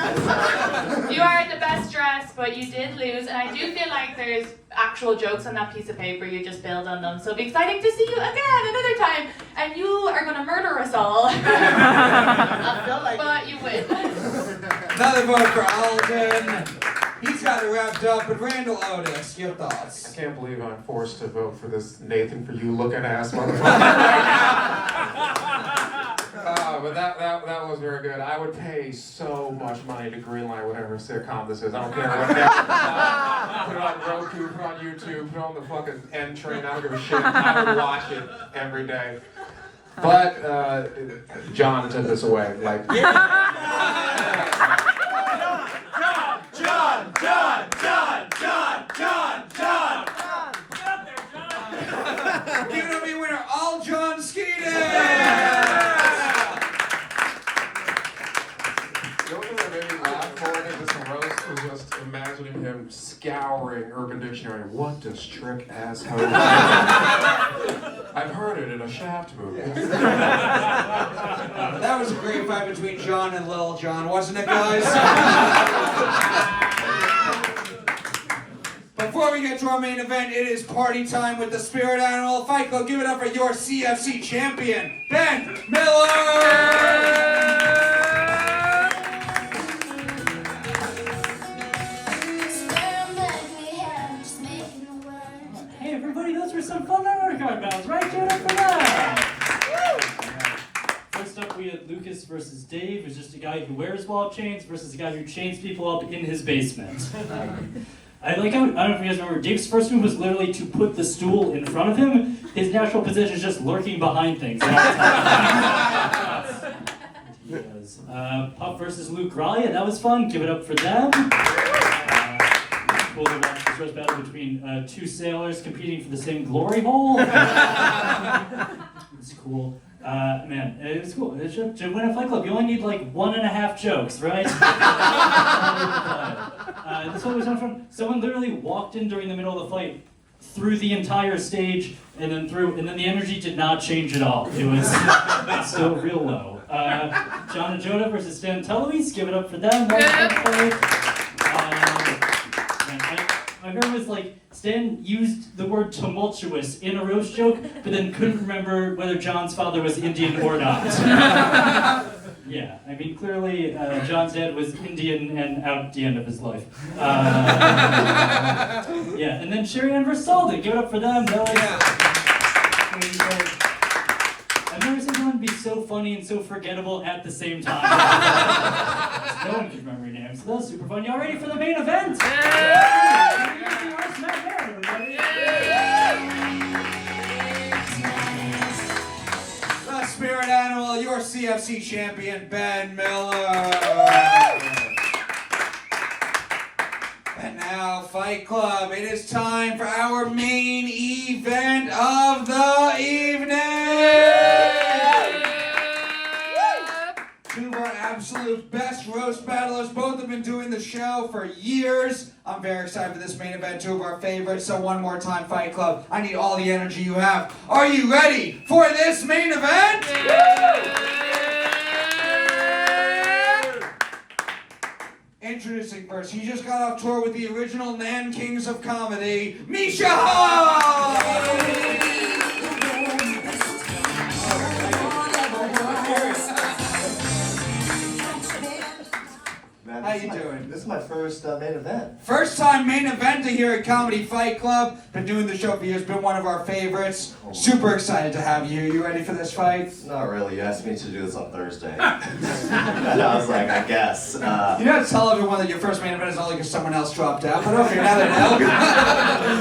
You are the best dressed, but you did lose, and I do feel like there's actual jokes on that piece of paper. You just build on them. So it'll be exciting to see you again another time, and you are going to murder us all. I feel like but you win. Another vote for Alden. He's got it wrapped up, but Randall Otis, your thoughts? I can't believe I'm forced to vote for this Nathan for you looking ass motherfucker. But that was very good. I would pay so much money to greenlight whatever sitcom this is. I don't care what network. Put it on Roku, put it on YouTube, put it on the fucking N train. I don't give a shit. I would watch it every day. But John took this away. Like. John! Give it up, your winner, All John Skeeter! The only thing that made me laugh more than this roast was just imagining him scouring Urban Dictionary. What does trick asshole mean? I've heard it in a Shaft movie. That was a great fight between John and Lil John, wasn't it, guys? Before we get to our main event, it is party time with the Spirit Animal Fight Club. Give it up for your CFC champion, Ben Miller! Hey everybody, those were some fun Undercard battles, right? Give it up for that! First up, we had Lucas versus Dave, who's just a guy who wears wall chains versus a guy who chains people up in his basement. I don't know if you guys remember, Dave's first move was literally to put the stool in front of him. His natural position is just lurking behind things. He does. Puff versus Luke Corraleo, that was fun. Give it up for them. Cool to watch this roast battle between two sailors competing for the same glory hole. It's cool. Man, it was cool. To win a fight club, you only need like 1.5 jokes, right? This one was fun. Someone literally walked in during the middle of the fight, through the entire stage, and then the energy did not change at all. It was still real low. John and Jonah versus Stan Teloise, give it up for them. remember was like Stan used the word tumultuous in a roast joke, but then couldn't remember whether John's father was Indian or not. Yeah, I mean, clearly John's dad was Indian and out at the end of his life. Yeah, and then Sheehan versus Salden. Give it up for them. They're like, I've never seen someone be so funny and so forgettable at the same time. No one can remember your names. So that was super fun. Y'all ready for the main event? The spirit animal, your CFC champion, Ben Miller. And now, Fight Club, it is time for our main event of the evening. Two of our absolute best roast battlers. Both have been doing the show for years. I'm very excited for this main event. Two of our favorites. So one more time, Fight Club. I need all the energy you have. Are you ready for this main event? Introducing first, he just got off tour with the original Nan Kings of Comedy, Misha. Man, How you doing? This is my first main event. First time main eventer here at Comedy Fight Club. Been doing the show for years, been one of our favorites. Super excited to have you here. You ready for this fight? Not really. You asked me to do this on Thursday. And I was like, I guess. You know, tell everyone that your first main event is only because someone else dropped out, but okay, now they know.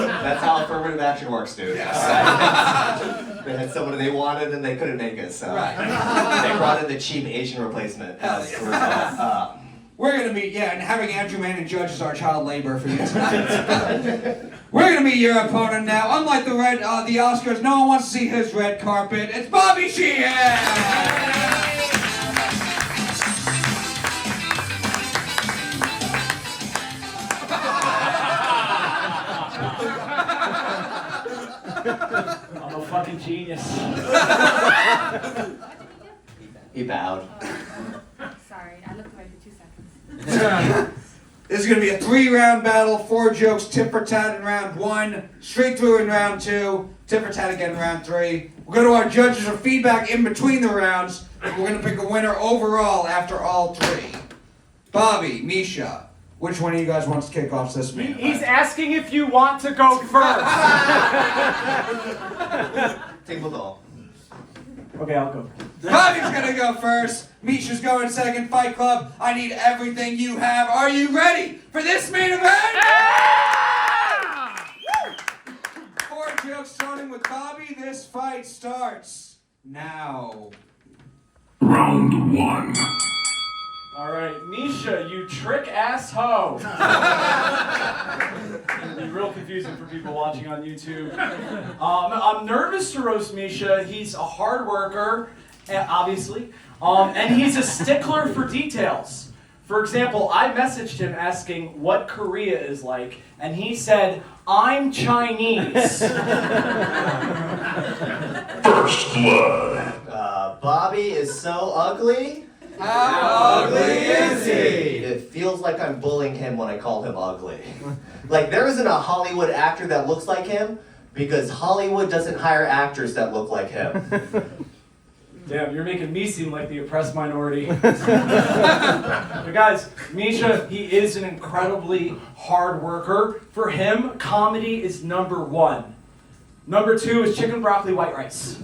That's how affirmative action works, dude. Yes. They had someone they wanted and they couldn't make it, so they brought in the cheap Asian replacement as the result. We're gonna meet, and having Andrew Manning judge is our child labor for you tonight. We're gonna meet your opponent now. Unlike the Oscars, no one wants to see his red carpet. It's Bobby Sheehan! I'm a fucking genius. He bowed. Sorry, I looked away for 2 seconds. This is going to be a 3-round battle, 4 jokes, tit for tat in round 1, straight through in round 2, tit for tat again in round 3. We'll go to our judges for feedback in between the rounds, and we're going to pick a winner overall after all 3. Bobby, Misha, which one of you guys wants to kick off this meeting? He's asking if you want to go first. Take the ball. Okay, I'll go. Bobby's gonna go first. Misha's going second. Fight Club, I need everything you have. Are you ready for this main event? Yeah! 4 jokes starting with Bobby. This fight starts now. Round 1. All right, Misha, you trick ass hoe. It'll be real confusing for people watching on YouTube. I'm nervous to roast Misha. He's a hard worker, obviously, and he's a stickler for details. For example, I messaged him asking what Korea is like, and he said, "I'm Chinese." First blood. Bobby is so ugly. How ugly is he? It feels like I'm bullying him when I call him ugly. Like, there isn't a Hollywood actor that looks like him because Hollywood doesn't hire actors that look like him. Damn, you're making me seem like the oppressed minority. But guys, Misha, he is an incredibly hard worker. For him, comedy is number 1. Number 2 is chicken, broccoli, white rice.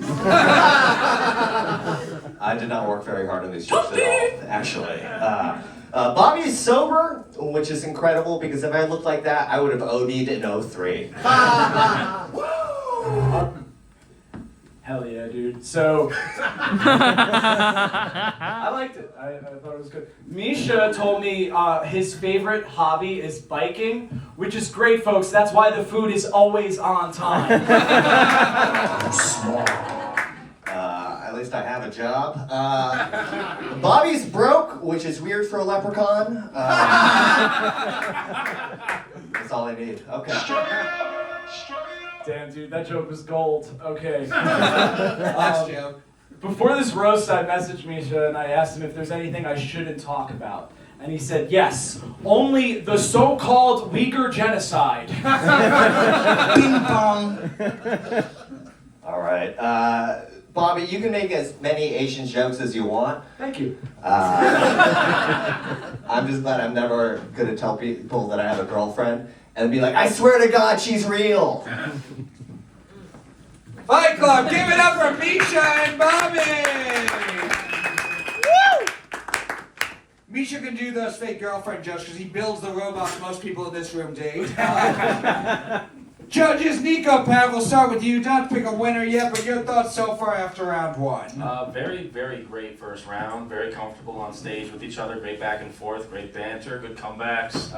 I did not work very hard on these jokes at all, actually. Bobby is sober, which is incredible because if I looked like that, I would have OD'd in 03. Hell yeah, dude. So, I liked it. I thought it was good. Misha told me his favorite hobby is biking, which is great, folks. That's why the food is always on time. At least I have a job. Bobby's broke, which is weird for a leprechaun. That's all I need. Okay. Damn, dude, that joke was gold. Okay. Last joke. Before this roast, I messaged Misha and I asked him if there's anything I shouldn't talk about. And he said, yes, only the so-called Uyghur genocide. Ping pong. All right. Bobby, you can make as many Asian jokes as you want. Thank you. I'm just glad I'm never going to tell people that I have a girlfriend and be like, I swear to God, she's real. Fight Club, give it up for Misha and Bobby! Woo! Misha can do those fake girlfriend jokes because he builds the robots most people in this room date. Judges, Nico, Pat, we'll start with you. Not to pick a winner yet, but your thoughts so far after round one. Very, very great first round. Very comfortable on stage with each other. Great back and forth. Great banter. Good comebacks.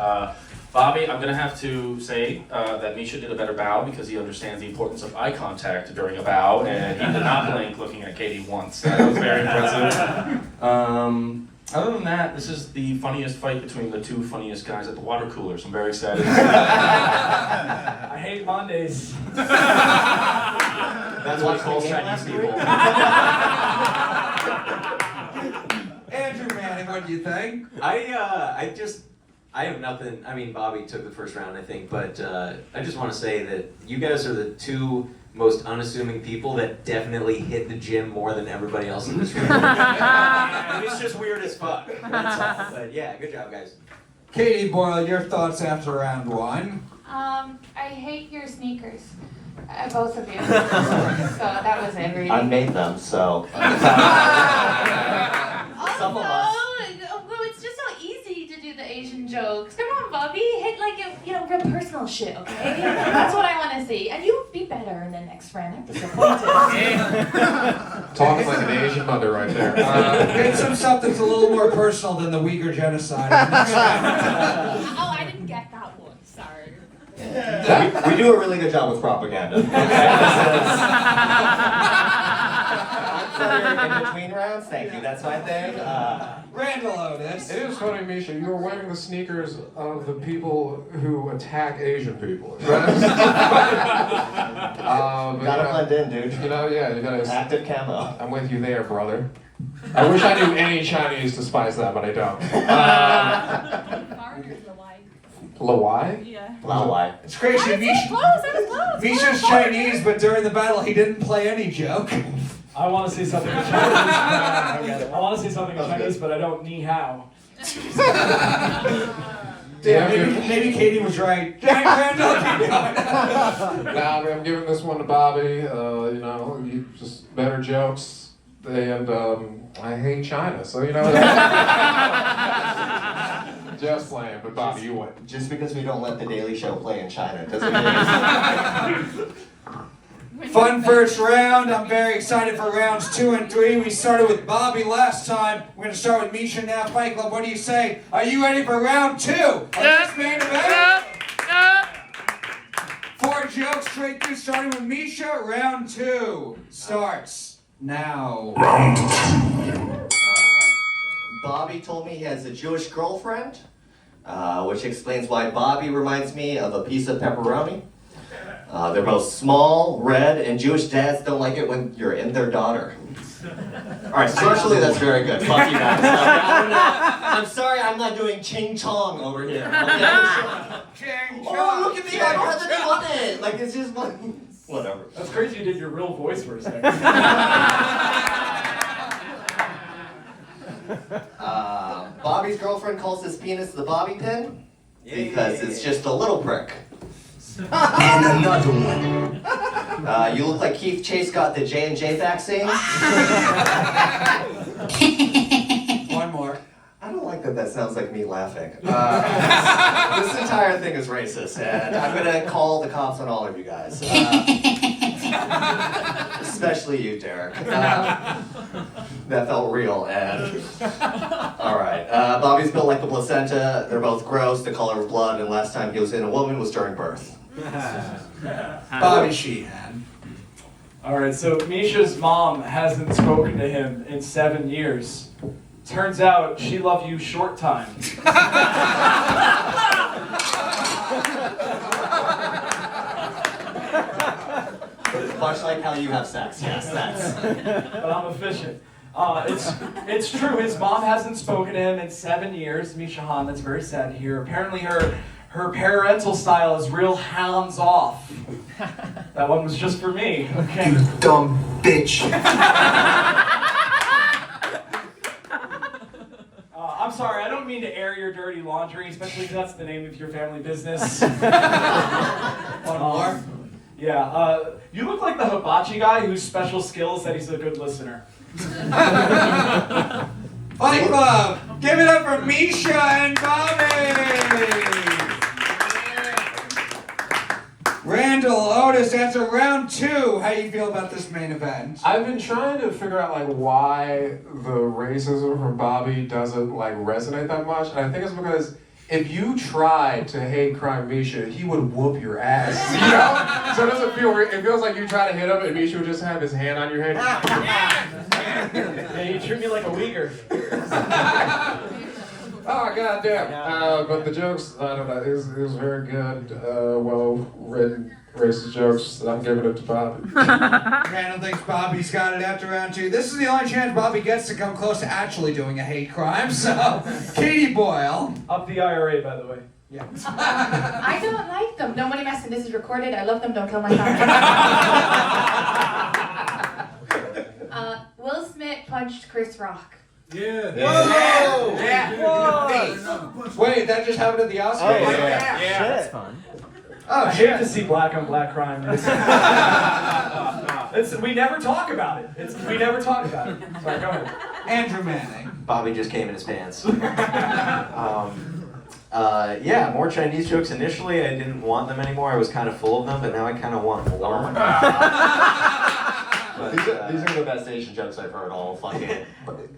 Bobby, I'm going to have to say that Misha did a better bow because he understands the importance of eye contact during a bow, and he did not blink looking at Katie once. That was very impressive. Other than that, this is the funniest fight between the two funniest guys at the water coolers. I'm very excited. I hate Mondays. That's what he calls Chinese people. Andrew Manning, what do you think? I have nothing. I mean, Bobby took the first round, I think, but I just want to say that you guys are the two most unassuming people that definitely hit the gym more than everybody else in this room. It's just weird as fuck. That's all. But yeah, good job, guys. Katie Boyle, your thoughts after round one? I hate your sneakers. Both of you. So that was it, really. I made them, so. Some of us. Well, it's just so easy to do the Asian jokes. Come on, Bobby. Hit like real personal shit, okay? That's what I want to see. And you be better in the next round. I'm disappointed. Talking like an Asian mother right there. Get some stuff that's a little more personal than the Uyghur genocide. Oh, I didn't get that one. Sorry. We do a really good job with propaganda. In between rounds, thank you. That's my thing. Randall Otis. It is funny, Misha. You were wearing the sneakers of the people who attack Asian people. Gotta blend in, dude. You know, yeah, you gotta. Active camo. I'm with you there, brother. I wish I knew any Chinese to spice that, but I don't. Lawai? Yeah. Lawai. It's crazy. Misha's Chinese, but during the battle he didn't play any joke. I want to say something in Chinese. I want to say something in Chinese, but I don't ni hao. Yeah, maybe Katie was right. Randall, keep going. Nah, I'm giving this one to Bobby. You know, just better jokes. And I hate China, so you know. Just playing, but Bobby, you win. Just because we don't let The Daily Show play in China doesn't mean Fun first round. I'm very excited for rounds 2 and 3. We started with Bobby last time. We're going to start with Misha now. Fight Club, what do you say? Are you ready for round 2? Of this main event? 4 jokes straight through, starting with Misha. Round 2 starts now. Bobby told me he has a Jewish girlfriend, which explains why Bobby reminds me of a piece of pepperoni. They're both small, red, and Jewish dads don't like it when you're in their daughter. Alright, socially that's very good. Fuck you guys. I'm sorry I'm not doing ching chong over here. Okay? Oh, look at me, I don't have to do it. Like, it's just like, whatever. That's crazy you did your real voice for a second. Bobby's girlfriend calls his penis the bobby pin because it's just a little prick. And another one. You look like Keith Chase got the J&J vaccine. One more. I don't like that sounds like me laughing. This entire thing is racist, and I'm gonna call the cops on all of you guys. Especially you, Derek. That felt real, and... Alright, Bobby's built like the placenta. They're both gross, the color of blood, and last time he was in a woman was during birth. Bobby Sheehan. Alright, so Misha's mom hasn't spoken to him in 7 years. Turns out she loved you short time. Much like how you have sex, yes, that's... But I'm efficient. It's true. His mom hasn't spoken to him in 7 years. Misha Han, that's very sad to hear. Apparently her parental style is real hands off. That one was just for me. Okay. You dumb bitch. I'm sorry, I don't mean to air your dirty laundry, especially if that's the name of your family business. One more? Yeah, you look like the hibachi guy whose special skill is that he's a good listener. Fight Club! Give it up for Misha and Bobby! Randall, Otis, after round 2, how you feel about this main event? I've been trying to figure out like why the racism from Bobby doesn't like resonate that much, and I think it's because if you tried to hate crime Misha, he would whoop your ass. You know? So it doesn't feel weird. It feels like you try to hit him and Misha would just have his hand on your head. Yeah, you treat me like a Uyghur. Oh goddamn! But the jokes, I don't know. It was very good, well-written, racist jokes. I'm giving it to Bobby. Randall thinks Bobby's got it after round 2. This is the only chance Bobby gets to come close to actually doing a hate crime. So, Katie Boyle. Up the IRA, by the way. Yeah. I don't like them. Nobody messing. This is recorded. I love them. Don't kill my family. Will Smith punched Chris Rock. Yeah. Whoa! Yeah. Whoa! Wait, that just happened at the Oscars? Oh, yeah. That's fun. Oh, I hate to see black on black crime. We never talk about it. We never talk about it. Sorry, go ahead. Andrew Manning. Bobby just came in his pants. Yeah, more Chinese jokes. Initially, I didn't want them anymore. I was kind of full of them, but now I kind of want more. These are the best Asian jokes I've heard all fucking.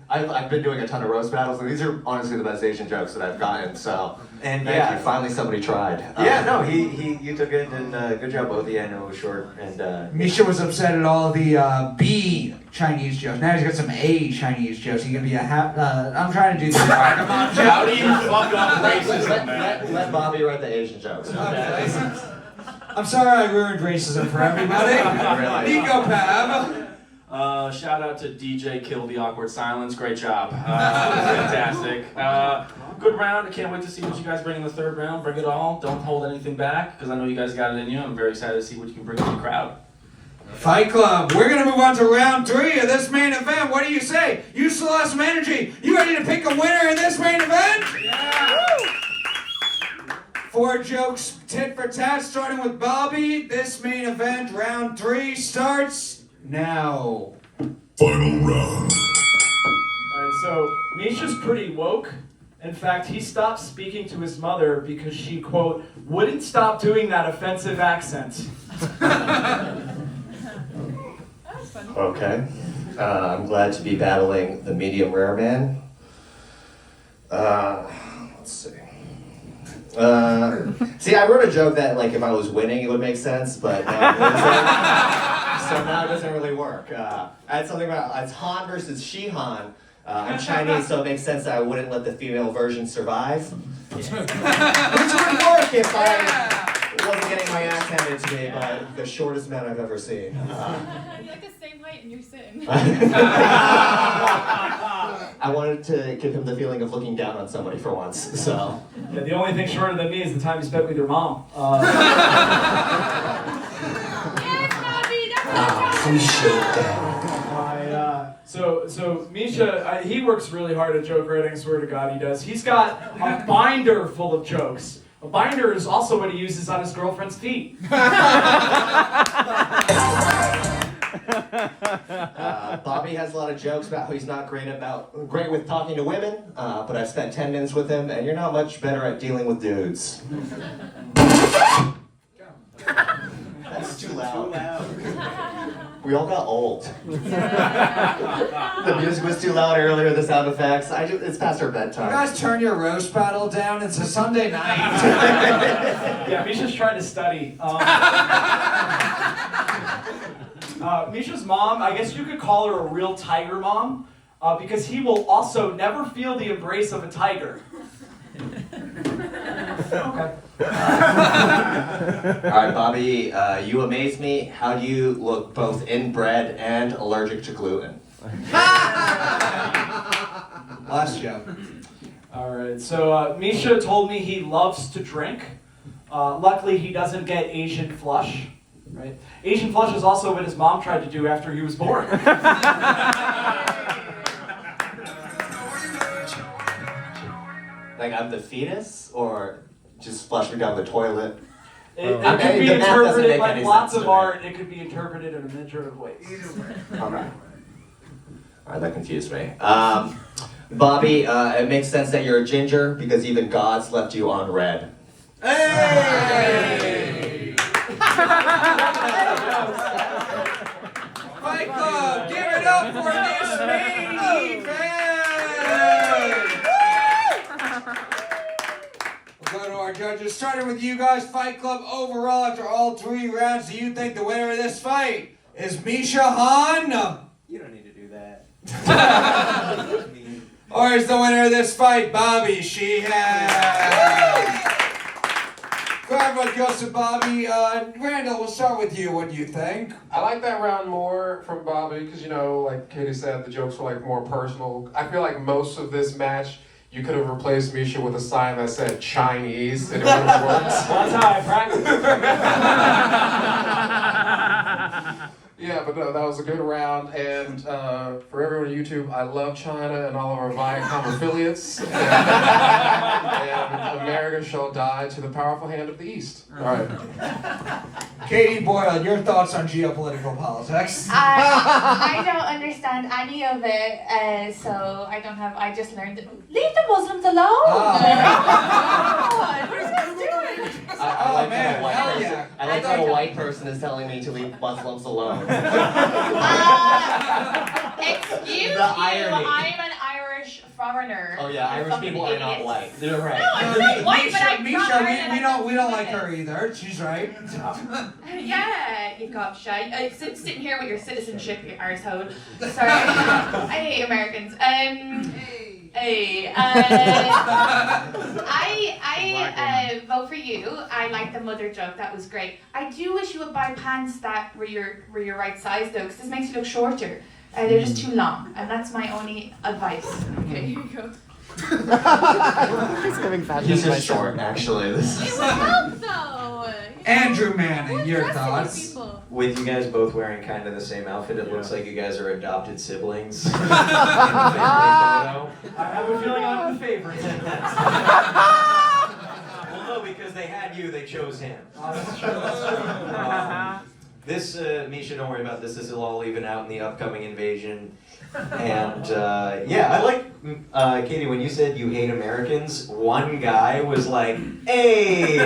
I've been doing a ton of roast battles, and these are honestly the best Asian jokes that I've gotten. So, and thank you. Finally, somebody tried. Yeah, no, you took it, and good job, both of you. I know it was short, and Misha was upset at all the B Chinese jokes. Now he's got some A Chinese jokes. He's gonna be I'm trying to do this. Come on, Joe. How do you fuck up racism, man? Let Bobby write the Asian jokes. Okay? I'm sorry I ruined racism for everybody. Nico Pab. Shout out to DJ Kill the Awkward Silence. Great job. Fantastic. Good round. I can't wait to see what you guys bring in the third round. Bring it all. Don't hold anything back, because I know you guys got it in you. I'm very excited to see what you can bring to the crowd. Fight Club. We're gonna move on to round 3 of this main event. What do you say? You still have some energy. You ready to pick a winner in this main event? Yeah. 4 jokes, tit for tat, starting with Bobby. This main event, round 3, starts now. Final round. Alright, so Misha's pretty woke. In fact, he stopped speaking to his mother because she, quote, wouldn't stop doing that offensive accent. Okay. I'm glad to be battling the medium rare man. Let's see. See, I wrote a joke that, like, if I was winning, it would make sense, but so now it doesn't really work. I had something about it's Han versus Sheehan. I'm Chinese, so it makes sense that I wouldn't let the female version survive. Which would work if I wasn't getting my ass handed to me by the shortest man I've ever seen. You're like the same height and you're sitting. I wanted to give him the feeling of looking down on somebody for once, so. Yeah, the only thing shorter than me is the time you spent with your mom. Appreciate that. So Misha, he works really hard at joke writing, I swear to God he does. He's got a binder full of jokes. A binder is also what he uses on his girlfriend's feet. Bobby has a lot of jokes about how he's not great with talking to women, but I've spent 10 minutes with him, and you're not much better at dealing with dudes. That's too loud. We all got old. The music was too loud earlier, the sound effects. It's past our bedtime. You guys turn your roast battle down. It's a Sunday night. Yeah, Misha's trying to study. Misha's mom, I guess you could call her a real tiger mom, because he will also never feel the embrace of a tiger. Okay. Alright, Bobby, you amaze me. How do you look both inbred and allergic to gluten? Last show. All right, so Misha told me he loves to drink. Luckily, he doesn't get Asian flush. Right? Asian flush is also what his mom tried to do after he was born. Like I'm the fetus, or just flush me down the toilet? It could be the math doesn't interpreted make like any lots sense of to me. art. It could be interpreted in a measure of ways. Alright, that confused me. Bobby, it makes sense that you're a ginger because even gods left you on red. Hey! Fight Club, give it up for this main event! We'll go to our judges, starting with you guys. Fight Club overall, after all 3 rounds, do you think the winner of this fight is Misha Han? You don't need to do that. Or is the winner of this fight Bobby Sheehan? Crowd vote goes to Bobby. Randall, we'll start with you. What do you think? I like that round more from Bobby because, you know, like Katie said, the jokes were like more personal. I feel like most of this match, you could have replaced Misha with a sign that said Chinese and it would have worked. That's how I practice. Yeah, but no, that was a good round. And for everyone on YouTube, I love China and all of our Viacom affiliates. And America shall die to the powerful hand of the East. All right. Katie Boyle, your thoughts on geopolitical politics? I don't understand any of it, so I don't have. I just learned. Leave the Muslims alone. What are you guys doing? I like that a white person is telling me to leave Muslims alone. Excuse The you, irony. I'm an Irish foreigner. Oh yeah, Irish people are not white. You're right. No, I'm not white, but I'm Misha, not we don't like her either. She's right. Yeah, you gotcha. Sitting here with your citizenship, you arsehole. Sorry. I hate Americans. I vote for you. I like the mother joke. That was great. I do wish you would buy pants that were your right size though, because this makes you look shorter. They're just too long, and that's my only advice. Okay, here you go. He's giving fashion He's just short, actually. This It is would help though. Andrew Manning, your thoughts? With you guys both wearing kind of the same outfit, it looks like you guys are adopted siblings. In the family photo. I have a feeling I'm the favorite. Well, no, because they had you, they chose him. This, Misha, don't worry about this. This will all even out in the upcoming invasion. And yeah, I like, Katie, when you said you hate Americans, one guy was like, hey,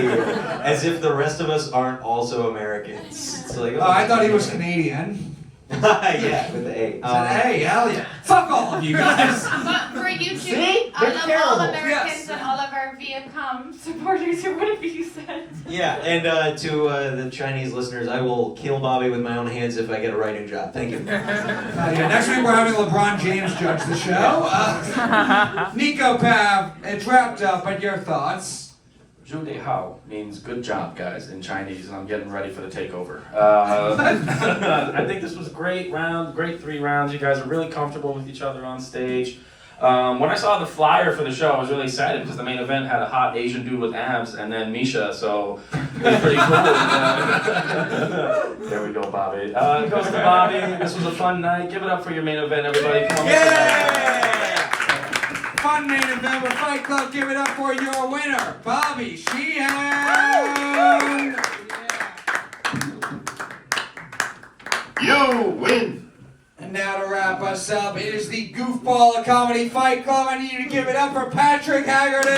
as if the rest of us aren't also Americans. It's like, I thought he was Canadian. Yeah, with the A. Hey, hell yeah. Fuck all of you guys. But for you two, See? I They're love terrible. all Americans Yes. and all of our Vietcom supporters, or whatever you said. Yeah, and to the Chinese listeners, I will kill Bobby with my own hands if I get a writing job. Thank you. Yeah, next week we're having LeBron James judge the show. Nico Pav, it's wrapped up, but your thoughts? 朱迪好 means good job, guys, in Chinese, and I'm getting ready for the takeover. I think this was a great round, great 3 rounds. You guys are really comfortable with each other on stage. When I saw the flyer for the show, I was really excited because the main event had a hot Asian dude with abs and then Misha, so it was pretty cool. There we go, Bobby. It goes to Bobby. This was a fun night. Give it up for your main event, everybody. Come on. Fun main event with Fight Club. Give it up for your winner, Bobby Sheehan. You win. And now to wrap us up, it is the Goofball of Comedy Fight Club. I need you to give it up for Patrick Haggerty.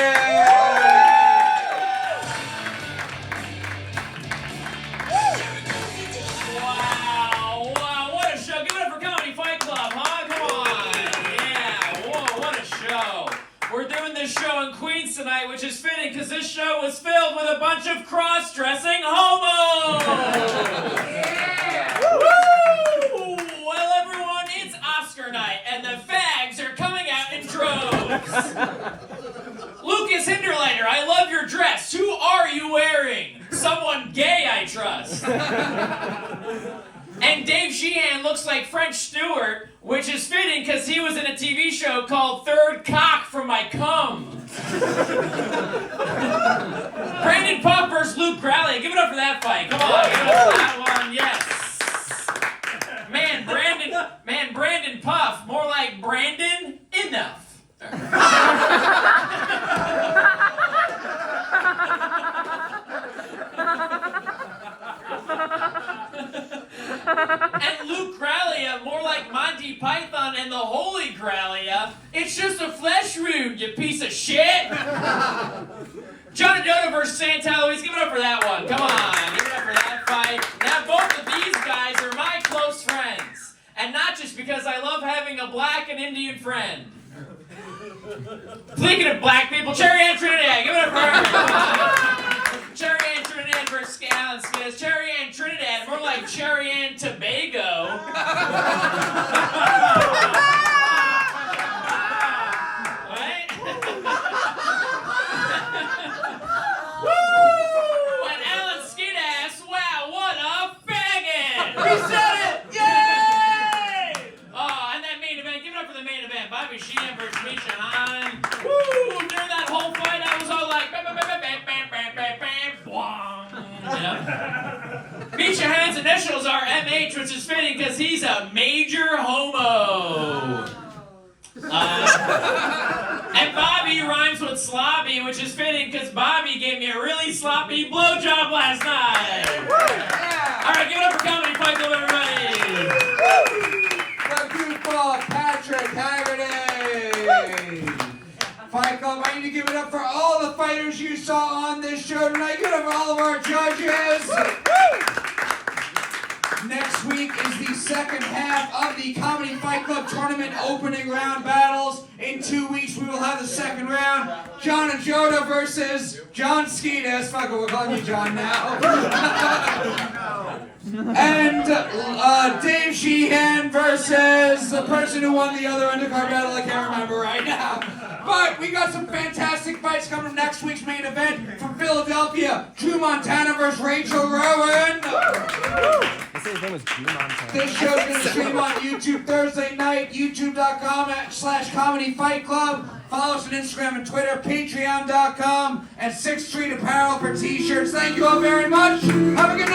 Wow, what a show. Give it up for Comedy Fight Club, huh? Come on. Yeah, whoa, what a show. We're doing this show in Queens tonight, which is fitting because this show was filled with a bunch of cross-dressing homos. Woo! Well, everyone, it's Oscar night, and the fags are coming out in droves. Lucas Hinderlander, I love your dress. Who are you wearing? Someone gay, I trust. And Dave Sheehan looks like French Stewart, which is fitting because he was in a TV show called Third Cock from My Cum. Brandon Puff versus Luke Corraleo. Give it up for that fight. Come on, give it up for that one. Yes. Man, Brandon Puff. More like Brandon Enough. And Luke Corraleo, more like Monty Python and the Holy Corraleo. It's just a flesh wound, you piece of shit. John Dodo versus Santa Luis. Give it up for that one. Come on, give it up for that fight. Now both of these guys are my close friends, and not just because I love having a black and Indian friend. Speaking of black people, Cherry Ann Trinidad. Give it up for her. Come on. Cherry Ann Trinidad versus Alan Smith. Cherry Ann Trinidad, more like Cherry Ann Tobago. Right? Woo! And Alan Skeetass, wow, what a faggot! He said it! Yay! Oh, and that main event, give it up for the main event. Bobby Sheehan versus Misha. Woo! During that whole fight, I was all like, bam, bam, bam, bam, bam, bam, bam, bam, bam. Misha Han's initials are MH, which is fitting because he's a major homo. And Bobby rhymes with sloppy, which is fitting because Bobby gave me a really sloppy blowjob last night. All right, give it up for Comedy Fight Club, everybody. The goofball, Patrick Haggerty. Fight Club, I need to give it up for all the fighters you saw on this show tonight. Give it up for all of our judges. Next week is the second half of the Comedy Fight Club tournament opening round battles. In 2 weeks, we will have the second round. John and Joda versus John Skeetus. Fuck it, we're calling you John now. And Dave Sheehan versus the person who won the other undercard battle. I can't remember right now. But we got some fantastic fights coming next week's main event from Philadelphia. Drew Montana versus Rachel Rowan. This show's going to stream on YouTube Thursday night, youtube.com/Comedy Fight Club. Follow us on Instagram and Twitter, patreon.com, and 6th Street Apparel for t-shirts. Thank you all very much. Have a good